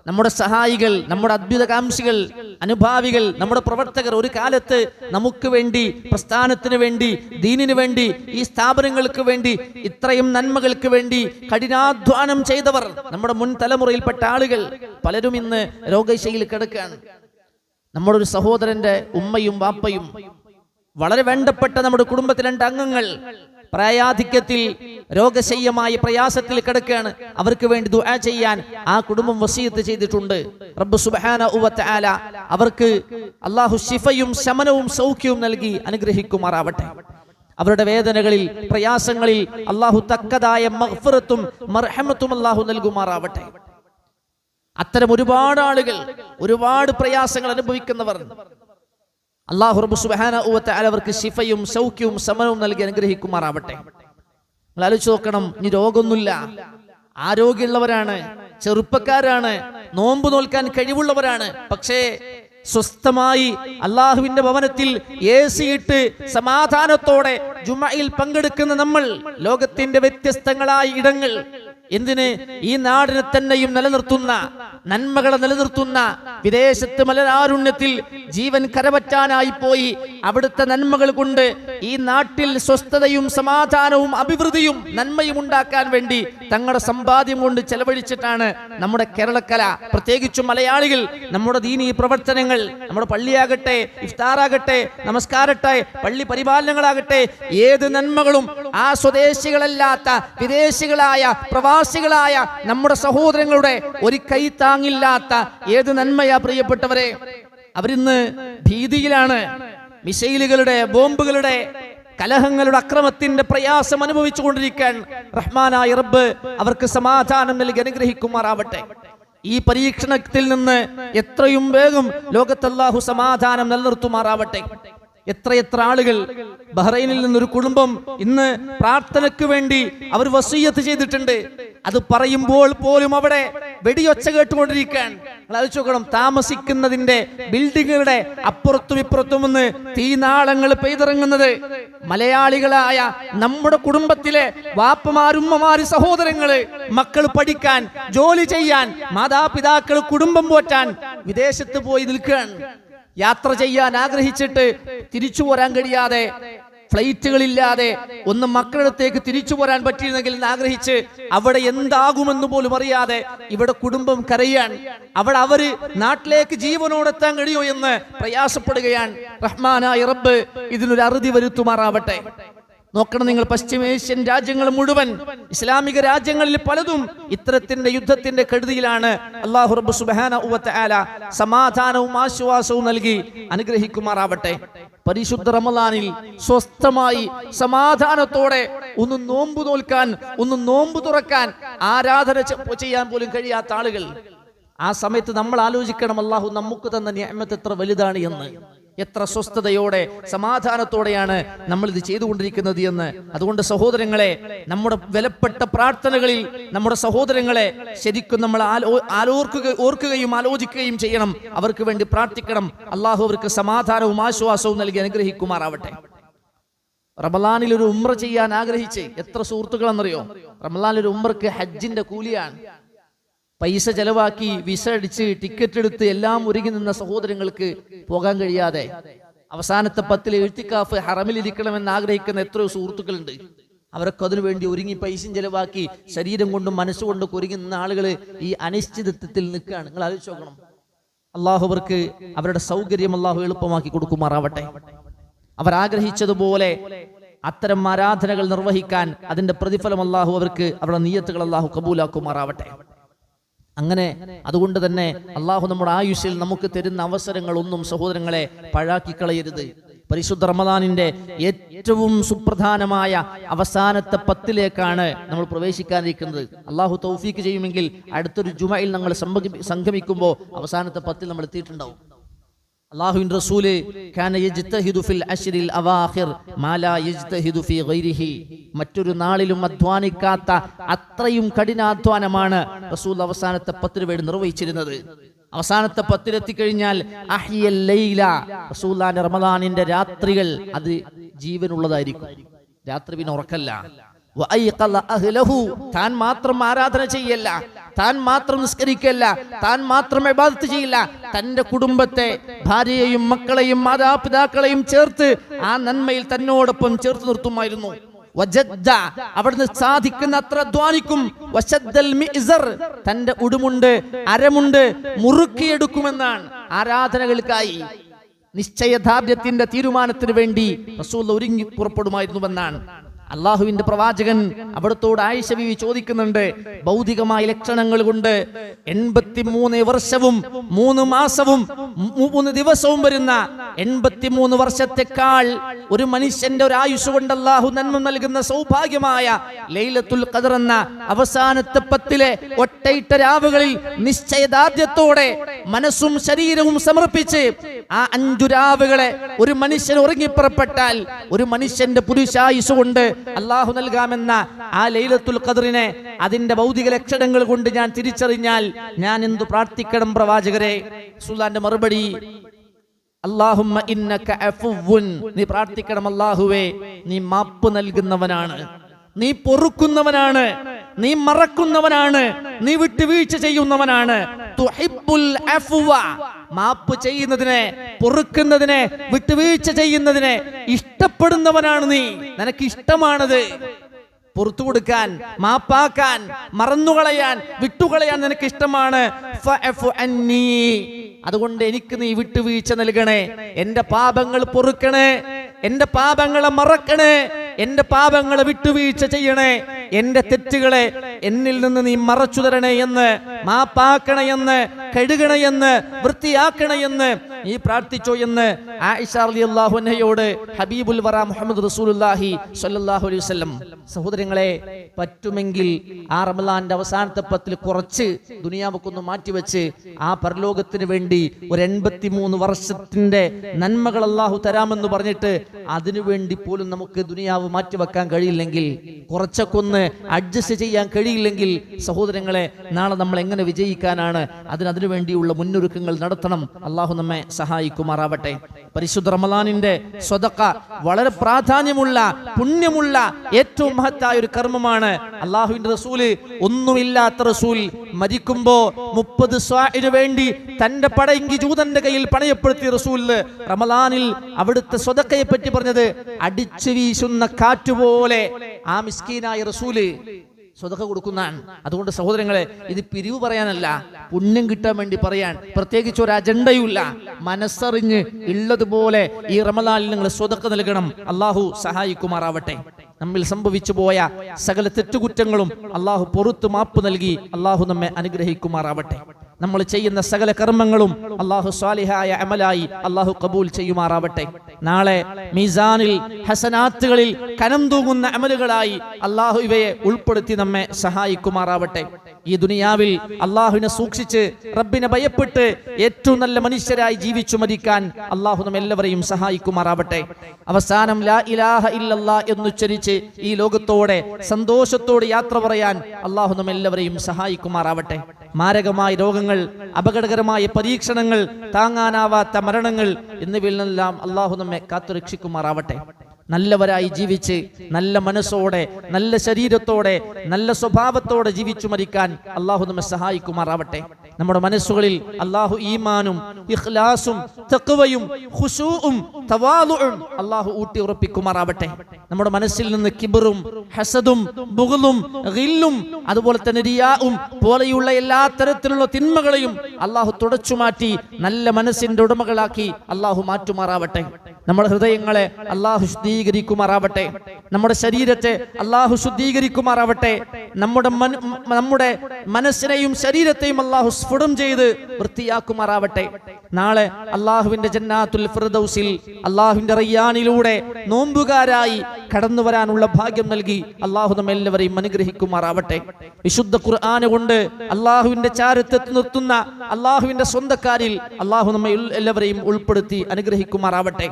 നമ്മുടെ സഹായികൾ, നമ്മുടെ അദ്ഭുതകാംക്ഷികൾ, അനുഭാവികൾ, നമ്മുടെ പ്രവർത്തകർ. ഒരു കാലത്ത് നമുക്ക് വേണ്ടി, പ്രസ്ഥാനത്തിന് വേണ്ടി, ദീനിനു വേണ്ടി, ഈ സ്ഥാപനങ്ങൾക്ക് വേണ്ടി, ഇത്രയും നന്മകൾക്ക് വേണ്ടി കഠിനാധ്വാനം ചെയ്തവർ, നമ്മുടെ മുൻ തലമുറയിൽപ്പെട്ട ആളുകൾ പലരും ഇന്ന് രോഗശൈലിയിൽ കിടക്കുകയാണ്. നമ്മുടെ ഒരു സഹോദരന്റെ ഉമ്മയും വാപ്പയും, വളരെ വേണ്ടപ്പെട്ട നമ്മുടെ കുടുംബത്തിലെ 2 അംഗങ്ങൾ പ്രായാധിക്യത്തിൽ രോഗശയ്യമായ പ്രയാസത്തിൽ കിടക്കുകയാണ്. അവർക്ക് വേണ്ടി ദുആ ചെയ്യാൻ ആ കുടുംബം വസിയത്ത് ചെയ്തിട്ടുണ്ട്. റബ്ബ് സുബ്ഹാനഹു വ തആല അവർക്ക് അല്ലാഹു ശിഫയും ശമനവും സൗഖ്യവും നൽകി അനുഗ്രഹിക്കുമാറാവട്ടെ. അവരുടെ വേദനകളിൽ, പ്രയാസങ്ങളിൽ അല്ലാഹു തക്കതായ മഗ്ഫിറത്തും മർഹമത്തും അല്ലാഹു നൽകുമാറാവട്ടെ. അത്തരം ഒരുപാട് ആളുകൾ, ഒരുപാട് പ്രയാസങ്ങൾ അനുഭവിക്കുന്നവർ, അല്ലാഹു റബ്ബ് സുബ്ഹാനഹു വ തആല അവർക്ക് ശിഫയും സൗഖ്യവും സമനവും നൽകി അനുഗ്രഹിക്കുമാറാവട്ടെ. നിങ്ങൾ ആലോചിച്ച് നോക്കണം, ഇനി രോഗമൊന്നുമില്ല, ആരോഗ്യമുള്ളവരാണ്, ചെറുപ്പക്കാരാണ്, നോമ്പ് നോൽക്കാൻ കഴിവുള്ളവരാണ്. പക്ഷേ സ്വസ്ഥമായി അള്ളാഹുവിന്റെ ഭവനത്തിൽ AC ഇട്ട് സമാധാനത്തോടെ ജുമയിൽ പങ്കെടുക്കുന്ന നമ്മൾ, ലോകത്തിന്റെ വ്യത്യസ്തങ്ങളായ ഇടങ്ങൾ, എന്തിന് ഈ നാടിനെ തന്നെയും നിലനിർത്തുന്ന, നന്മകളെ നിലനിർത്തുന്ന, വിദേശത്ത് മലരാരുണ്യത്തിൽ ജീവൻ കരപറ്റാനായി പോയി അവിടുത്തെ നന്മകൾ കൊണ്ട് ഈ നാട്ടിൽ സ്വസ്ഥതയും സമാധാനവും അഭിവൃദ്ധിയും നന്മയും ഉണ്ടാക്കാൻ വേണ്ടി തങ്ങളുടെ സമ്പാദ്യം കൊണ്ട് ചെലവഴിച്ചിട്ടാണ് നമ്മുടെ കേരളക്കല, പ്രത്യേകിച്ചും മലയാളികൾ, നമ്മുടെ ദീനീ പ്രവർത്തനങ്ങൾ, നമ്മുടെ പള്ളിയാകട്ടെ, ഇഫ്താറാകട്ടെ, നമസ്കാരട്ടെ, പള്ളി പരിപാലനങ്ങളാകട്ടെ, ഏത് നന്മകളും ആ സ്വദേശികളല്ലാത്ത വിദേശികളായ പ്രവാസികളായ നമ്മുടെ സഹോദരങ്ങളുടെ ഒരു കൈ താങ്ങില്ലാത്ത ഏത് നന്മയാ പ്രിയപ്പെട്ടവരെ. അവരിന്ന് ഭീതിയിലാണ്. മിസൈലുകളുടെ, ബോംബുകളുടെ, കലഹങ്ങളുടെ, അക്രമത്തിന്റെ പ്രയാസം അനുഭവിച്ചു കൊണ്ടിരിക്കാൻ റഹ്മാനായ റബ്ബ് അവർക്ക് സമാധാനം നൽകി അനുഗ്രഹിക്കുമാറാവട്ടെ. ഈ പരീക്ഷണത്തിൽ നിന്ന് എത്രയും വേഗം ലോകത്ത് അല്ലാഹു സമാധാനം നിലനിർത്തുമാറാവട്ടെ. എത്രയെത്ര ആളുകൾ, ബഹ്റൈനിൽ നിന്നൊരു കുടുംബം ഇന്ന് പ്രാർത്ഥനയ്ക്ക് വേണ്ടി അവർ വസിയ്യത്ത് ചെയ്തിട്ടുണ്ട്. അത് പറയുമ്പോൾ പോലും അവിടെ വെടിയൊച്ച കേട്ടുകൊണ്ടിരിക്കാൻ. ആലോചിച്ച് നോക്കണം, താമസിക്കുന്നതിന്റെ ബിൽഡിങ്ങുകളുടെ അപ്പുറത്തും ഇപ്പുറത്തും നിന്ന് തീനാളങ്ങൾ പെയ്തിറങ്ങുന്നത്. മലയാളികളായ നമ്മുടെ കുടുംബത്തിലെ വാപ്പമാരുമ്മമാര്, സഹോദരങ്ങള്, മക്കൾ പഠിക്കാൻ, ജോലി ചെയ്യാൻ, മാതാപിതാക്കൾ, കുടുംബം പോറ്റാൻ വിദേശത്ത് പോയി നിൽക്കുകയാണ്. യാത്ര ചെയ്യാൻ ആഗ്രഹിച്ചിട്ട് തിരിച്ചു പോരാൻ കഴിയാതെ, ഫ്ലൈറ്റുകളില്ലാതെ ഒന്ന് മക്കളടുത്തേക്ക് തിരിച്ചു പോരാൻ പറ്റിയിരുന്നെങ്കിൽ എന്ന് ആഗ്രഹിച്ച് അവിടെ എന്താകുമെന്ന് പോലും അറിയാതെ ഇവിടെ കുടുംബം കരയാൻ, അവിടെ അവര് നാട്ടിലേക്ക് ജീവനോടെത്താൻ കഴിയോ എന്ന് പ്രയാസപ്പെടുകയാണ്. റഹ്മാനായ റബ്ബ് ഇതിനൊരു അറുതി വരുത്തുമാറാവട്ടെ. നോക്കണം നിങ്ങൾ, പശ്ചിമേഷ്യൻ രാജ്യങ്ങൾ മുഴുവൻ, ഇസ്ലാമിക രാജ്യങ്ങളിൽ പലതും ഇത്തരത്തിന്റെ യുദ്ധത്തിന്റെ കെടുതിയിലാണ്. അല്ലാഹു റബ്ബ് സുബ്ഹാനഹു വ തആല സമാധാനവും ആശ്വാസവും നൽകി അനുഗ്രഹിക്കുമാറാവട്ടെ. പരിശുദ്ധ റമളാനിൽ സ്വസ്ഥമായി സമാധാനത്തോടെ ഒന്ന് നോമ്പ് നോൽക്കാൻ, ഒന്ന് നോമ്പ് തുറക്കാൻ, ആരാധന ചെയ്യാൻ പോലും കഴിയാത്ത ആളുകൾ, ആ സമയത്ത് നമ്മൾ ആലോചിക്കണം, അല്ലാഹു നമുക്ക് തന്ന നിഅമത്ത് എത്ര വലുതാണ് എന്ന്. എത്ര സ്വസ്ഥതയോടെ, സമാധാനത്തോടെയാണ് നമ്മൾ ഇത് ചെയ്തുകൊണ്ടിരിക്കുന്നത് എന്ന്. അതുകൊണ്ട് സഹോദരങ്ങളെ, നമ്മുടെ വിലപ്പെട്ട പ്രാർത്ഥനകളിൽ നമ്മുടെ സഹോദരങ്ങളെ ശരിക്കും നമ്മൾ ഓർക്കുകയും ആലോചിക്കുകയും ചെയ്യണം. അവർക്ക് വേണ്ടി പ്രാർത്ഥിക്കണം. അള്ളാഹു അവർക്ക് സമാധാനവും ആശ്വാസവും നൽകി അനുഗ്രഹിക്കുമാറാവട്ടെ. റമളാനിൽ ഒരു ഉംറ ചെയ്യാൻ ആഗ്രഹിച്ച് എത്ര സുഹൃത്തുക്കളെന്നറിയോ? റമളാനിൽ ഒരു ഉംറക്ക് ഹജ്ജിന്റെ കൂലിയാണ്. പൈസ ചെലവാക്കി, വിസ അടിച്ച്, ടിക്കറ്റ് എടുത്ത് എല്ലാം ഒരുങ്ങി നിന്ന സഹോദരങ്ങൾക്ക് പോകാൻ കഴിയാതെ അവസാനത്തെ 10 ഇഴ്തികാഫ് ഹറമിലിരിക്കണമെന്ന് ആഗ്രഹിക്കുന്ന എത്രയോ സുഹൃത്തുക്കളുണ്ട്. അവരൊക്കെ അതിനു വേണ്ടി ഒരുങ്ങി പൈസയും ചെലവാക്കി ശരീരം കൊണ്ടും മനസ്സുകൊണ്ടും ഒരുങ്ങുന്ന ആളുകൾ ഈ അനിശ്ചിതത്വത്തിൽ നിൽക്കുകയാണ്. നിങ്ങൾ ആലോചിച്ച് നോക്കണം. അള്ളാഹു അവർക്ക് അവരുടെ സൗകര്യം അള്ളാഹു എളുപ്പമാക്കി കൊടുക്കുമാറാവട്ടെ. അവരാഗ്രഹിച്ചതുപോലെ അത്തരം ആരാധനകൾ നിർവഹിക്കാൻ അതിന്റെ പ്രതിഫലം അള്ളാഹു അവർക്ക് അവരുടെ നിയ്യത്തുകൾ അള്ളാഹു കബൂലാക്കുമാറാവട്ടെ. അങ്ങനെ അതുകൊണ്ട് തന്നെ അള്ളാഹു നമ്മുടെ ആയുസ്സിൽ നമുക്ക് തരുന്ന അവസരങ്ങളൊന്നും സഹോദരങ്ങളെ പാഴാക്കി കളയരുത്. പരിശുദ്ധ റമദാനിന്റെ ഏറ്റവും സുപ്രധാനമായ അവസാനത്തെ 10ലേക്കാണ് നമ്മൾ പ്രവേശിക്കാനിരിക്കുന്നത്. അള്ളാഹു തൗഫീക്ക് ചെയ്യുമെങ്കിൽ അടുത്തൊരു ജുമയിൽ നമ്മൾ സംഗമിക്കുമ്പോൾ അവസാനത്തെ 10 നമ്മൾ എത്തിയിട്ടുണ്ടാവും. അല്ലാഹുവിന്റെ റസൂല് കാന യജ്തഹിദു ഫിൽ അശ്രിൽ അവാഖിർ മാ ലാ യജ്തഹിദു ഫീ ഗൈരിഹി. മറ്റൊരു നാളിലും അധ്വാനിക്കാത്ത അത്രയും കഠിനാധ്വാനമാണ് റസൂൽ അവസാനത്തെ 10 വേണ്ടി നിർവഹിച്ചിരുന്നത്. അവസാനത്തെ 10 എത്തിക്കഴിഞ്ഞാൽ അഹ്യൽ ലൈല, റസൂലുള്ളാഹിന്റെ റമദാനിന്റെ രാത്രികൾ അത് ജീവനുള്ളതായിരിക്കും. രാത്രി പിന്നെ ഉറക്കല്ല. താൻ മാത്രം ആരാധന ചെയ്യല്ല, താൻ മാത്രം നിസ്കരിക്കല്ല, താൻ മാത്രം ഇബാദത്ത് ചെയ്യില്ല, തന്റെ കുടുംബത്തെ, ഭാര്യയെയും മക്കളെയും മാതാപിതാക്കളെയും ചേർത്ത് ആ നന്മയിൽ തന്നോടൊപ്പം ചേർത്ത് നിർത്തുമായിരുന്നു. അവിടുന്ന് സാധിക്കുന്ന അത്ര അധ്വാനിക്കും. തന്റെ ഉടുമുണ്ട്, അരമുണ്ട് മുറുക്കിയെടുക്കുമെന്നാണ് ആരാധനകൾക്കായി. നിശ്ചയദാർഢ്യത്തിന്റെ തീരുമാനത്തിന് വേണ്ടി റസൂൽ ഒരുങ്ങി പുറപ്പെടുമായിരുന്നുവെന്നാണ് അള്ളാഹുവിന്റെ പ്രവാചകൻ അവിടത്തോട് ആയിഷ ബീവി ചോദിക്കുന്നുണ്ട്. ഭൗതികമായ ലക്ഷണങ്ങൾ കൊണ്ട് 83 വർഷവും 3 മാസവും 3 ദിവസവും വരുന്ന 83 വർഷത്തെക്കാൾ ഒരു മനുഷ്യന്റെ ഒരു ആയുസ് കൊണ്ട് അള്ളാഹു നന്മ നൽകുന്ന സൗഭാഗ്യമായ ലൈലത്തുൽ ഖദർ എന്ന അവസാനത്തെ 10 ഒറ്റയിട്ട രാവുകളിൽ നിശ്ചയദാർഢ്യത്തോടെ മനസ്സും ശരീരവും സമർപ്പിച്ച് ആ 5 രാവുകളെ ഒരു മനുഷ്യൻ ഉറങ്ങിപ്പുറപ്പെട്ടാൽ ഒരു മനുഷ്യന്റെ പുരുഷായുസ് കൊണ്ട് അള്ളാഹു നൽകാമെന്ന ആ ലൈലത്തുൽ ഖദറിനെ അതിന്റെ ഭൗതിക ലക്ഷണങ്ങൾ കൊണ്ട് ഞാൻ തിരിച്ചറിഞ്ഞാൽ ഞാൻ എന്തു പ്രാർത്ഥിക്കണം പ്രവാചകരെ? റസൂലുള്ളാഹിന്റെ മറുപടി, അല്ലാഹുമ്മ ഇന്നക അഫുവ്വുൻ, നീ പ്രാർത്ഥിക്കണം, അല്ലാഹുവേ നീ മാപ്പ് നൽകുന്നവനാണ്, നീ പൊറുക്കുന്നവനാണ്, നീ മറക്കുന്നവനാണ്, നീ വിട്ടുവീഴ്ച ചെയ്യുന്നവനാണ്. തുഹിബ്ബുൽ അഫ്വ, മാപ്പ് ചെയ്യുന്നതിനെ, പൊറുക്കുന്നതിനെ, വിട്ടുവീഴ്ച ചെയ്യുന്നതിനെ ഇഷ്ടപ്പെടുന്നവനാണ് നീ. നിനക്ക് ഇഷ്ടമാണത്. പുറത്തു കൊടുക്കാൻ, മാപ്പാക്കാൻ, മറന്നുകളയാൻ, വിട്ടുകളയാൻ നിനക്ക് ഇഷ്ടമാണ്. ഫഅഫു അന്നീ, അതുകൊണ്ട് എനിക്ക് നീ വിട്ടുവീഴ്ച നൽകണേ, എന്റെ പാപങ്ങൾ പൊറുക്കണേ, എന്റെ പാപങ്ങളെ മറക്കണേ, എന്റെ പാപങ്ങളെ വിട്ടുവീഴ്ച ചെയ്യണേ, എന്റെ തെറ്റുകളെ എന്നിൽ നിന്ന് നീ മറച്ചു തരണേ എന്ന്, മാപ്പാക്കണേ എന്ന്, കഴുകണേ എന്ന്, വൃത്തിയാക്കണേ എന്ന് നീ പ്രാർത്ഥിച്ചോ എന്ന് ആയിഷ റളിയല്ലാഹു അൻഹയോട് ഹബീബുൽ വറ മുഹമ്മദ് റസൂലുള്ളാഹി സ്വല്ലല്ലാഹു അലൈഹി വസല്ലം. സഹോദരങ്ങളെ, പറ്റുമെങ്കിൽ ആ റമളാന്റെ അവസാനത്തെ 10 കുറച്ച് ദുനിയാവൊക്കൊന്ന് മാറ്റിവെച്ച് ആ പരലോകത്തിന് വേണ്ടി ഒരു 83 വർഷത്തിന്റെ നന്മകൾ അല്ലാഹു തരാമെന്ന് പറഞ്ഞിട്ട് അതിനു വേണ്ടി പോലും നമുക്ക് ദുനിയാവ് മാറ്റിവെക്കാൻ കഴിയില്ലെങ്കിൽ, കുറച്ചൊക്കെ ഒന്ന് അഡ്ജസ്റ്റ് ചെയ്യാൻ കഴിയില്ലെങ്കിൽ സഹോദരങ്ങളെ, നാളെ നമ്മൾ എങ്ങനെ വിജയിക്കാനാണ്? അതിനു വേണ്ടിയുള്ള മുന്നൊരുക്കങ്ങൾ നടത്തണം. അള്ളാഹു നമ്മെ സഹായിക്കുമാറാവട്ടെ. പരിശുദ്ധ റമളാനിന്റെ സ്വദഖ വളരെ പ്രാധാന്യമുള്ള, പുണ്യമുള്ള, ഏറ്റവും മഹത്തായ ഒരു കർമ്മമാണ്. അള്ളാഹുവിന്റെ റസൂല്, ഒന്നുമില്ലാത്ത റസൂൽ മരിക്കുമ്പോ 30 സ്വാഇന് വേണ്ടി തന്റെ പടയെങ്കി ജൂതന്റെ കയ്യിൽ പണയപ്പെടുത്തിയ റസൂൽ റമളാനിൽ അവിടുത്തെ സ്വദഖയെ പറ്റി പറഞ്ഞത്, അടിച്ചു വീശുന്ന കാറ്റുപോലെ ആ മിസ്കീനായ റസൂല് സ്വതക്ക കൊടുക്കുന്നതാണ്. അതുകൊണ്ട് സഹോദരങ്ങളെ, ഇത് പിരിവ് പറയാനല്ല, പുണ്യം കിട്ടാൻ വേണ്ടി പറയാൻ. പ്രത്യേകിച്ച് ഒരു അജണ്ടയുമില്ല. മനസ്സറിഞ്ഞ് ഉള്ളതുപോലെ ഈ റമളാനിൽ നിങ്ങൾ സ്വതക്ക നൽകണം. അള്ളാഹു സഹായിക്കുമാറാവട്ടെ. നമ്മിൽ സംഭവിച്ചു പോയ സകല തെറ്റുകുറ്റങ്ങളും അള്ളാഹു പുറത്തു മാപ്പ് നൽകി അള്ളാഹു നമ്മെ അനുഗ്രഹിക്കുമാറാവട്ടെ. നമ്മൾ ചെയ്യുന്ന സകല കർമ്മങ്ങളും അള്ളാഹു സ്വാലിഹായ അമലായി അള്ളാഹു കബൂൽ ചെയ്യുമാറാവട്ടെ. നാളെ മീസാനിൽ, ഹസനാത്തുകളിൽ കനം തൂങ്ങുന്ന അമലുകളായി അള്ളാഹു ഇവയെ ഉൾപ്പെടുത്തി നമ്മെ സഹായിക്കുമാറാവട്ടെ. ഈ ദുനിയാവിൽ അള്ളാഹുവിനെ സൂക്ഷിച്ച്, റബ്ബിനെ ഭയപ്പെട്ട് ഏറ്റവും നല്ല മനുഷ്യരായി ജീവിച്ചു മരിക്കാൻ അള്ളാഹു നമ്മെല്ലാവരെയും സഹായിക്കുമാറാവട്ടെ. അവസാനം ലാ ഇലാഹ ഇല്ലല്ലാഹ് എന്നുച്ചരിച്ച് ഈ ലോകത്തോടെ സന്തോഷത്തോടെ യാത്ര പറയാൻ അള്ളാഹു നമ്മെല്ലാവരെയും സഹായിക്കുമാറാവട്ടെ. മാരകമായ രോഗങ്ങൾ, അപകടകരമായ പരീക്ഷണങ്ങൾ, താങ്ങാനാവാത്ത മരണങ്ങൾ എന്നിവയിൽ നിന്നെല്ലാം അള്ളാഹു നമ്മെ കാത്തുരക്ഷിക്കുമാറാവട്ടെ. നല്ലവരായി ജീവിച്ച്, നല്ല മനസ്സോടെ, നല്ല ശരീരത്തോടെ, നല്ല സ്വഭാവത്തോടെ ജീവിച്ചു മരിക്കാൻ അള്ളാഹു നമ്മെ സഹായിക്കുമാറാവട്ടെ. നമ്മുടെ മനസ്സുകളിൽ അള്ളാഹു ഈമാനും ഇഖ്ലാസും തഖ്വയും ഖുശൂഉം തവാളുഉം അല്ലാഹു ഊട്ടി ഉറപ്പിക്കുമാറാവട്ടെ. നമ്മുടെ മനസ്സിൽ നിന്ന് കിബ്റും ഹസദും ബുഗ്ളും ഗില്ലും അതുപോലെ തന്നെ റിയാഉം പോലെയുള്ള എല്ലാ തരത്തിലുള്ള തിന്മകളെയും അല്ലാഹു തുടച്ചു മാറ്റി നല്ല മനസ്സിന്റെ ഉടമകളാക്കി അല്ലാഹു മാറ്റുമാറാവട്ടെ. നമ്മുടെ ഹൃദയങ്ങളെ അല്ലാഹു ശുദ്ധീകരിക്കുമാറാവട്ടെ. നമ്മുടെ ശരീരത്തെ അല്ലാഹു ശുദ്ധീകരിക്കുമാറാവട്ടെ. നമ്മുടെ മനസ്സിനെയും ശരീരത്തെയും അല്ലാഹു സ്ഫുടം ചെയ്ത് വൃത്തിയാക്കുമാറാവട്ടെ. നാളെ അല്ലാഹുവിന്റെ ജന്നാത്തുൽ ഫിർദൗസിൽ അല്ലാഹുവിന്റെ റയ്യാനിലൂടെ നോമ്പുകാരായി കടന്നു വരാനുള്ള ഭാഗ്യം നൽകി അല്ലാഹു നമ്മെല്ലാവരെയും അനുഗ്രഹിക്കുമാറാവട്ടെ. വിശുദ്ധ ഖുർആൻ കൊണ്ട് അല്ലാഹുവിന്റെ ചാരത്തെത്തി നിർത്തുന്ന അല്ലാഹുവിന്റെ സ്വന്തക്കാരിൽ അല്ലാഹു നമ്മെ എല്ലാവരെയും ഉൾപ്പെടുത്തി അനുഗ്രഹിക്കുമാറാവട്ടെ.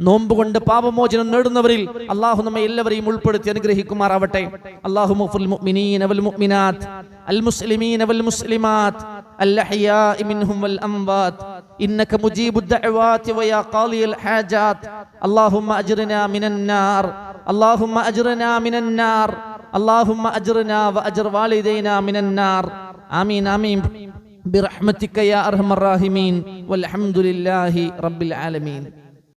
നോമ്പ് കൊണ്ട് പാപമോചനം നേടുന്നവരിൽ അല്ലാഹു നമ്മെ എല്ലാവരെയും ഉൾപ്പെടുത്തി അനുഗ്രഹിക്കുമാറാവട്ടെ. അല്ലാഹുമ്മ ഫിൽ മുഅ്മിനീന വൽ മുഅ്മിനാത്ത് അൽ മുസ്ലിമീന വൽ മുസ്ലിമാത്ത് അൽ അഹ്യാഇ മിൻഹും വൽ അംവാത്ത് ഇന്നക മുജീബുദ് ദഅവാതി വയാ ഖാളിയൽ ഹാജാത്ത് അല്ലാഹുമ്മ അജ്റിനാ മിനൻ നാർ അല്ലാഹുമ്മ അജ്റിനാ മിനൻ നാർ അല്ലാഹുമ്മ അജ്റിനാ വഅജ്ർ വാലിദൈനാ മിനൻ നാർ ആമീൻ ആമീൻ ബിറഹ്മതിക യാ അർഹമർ റഹീമീൻ വൽഹംദുലില്ലാഹി റബ്ബിൽ ആലമീൻ.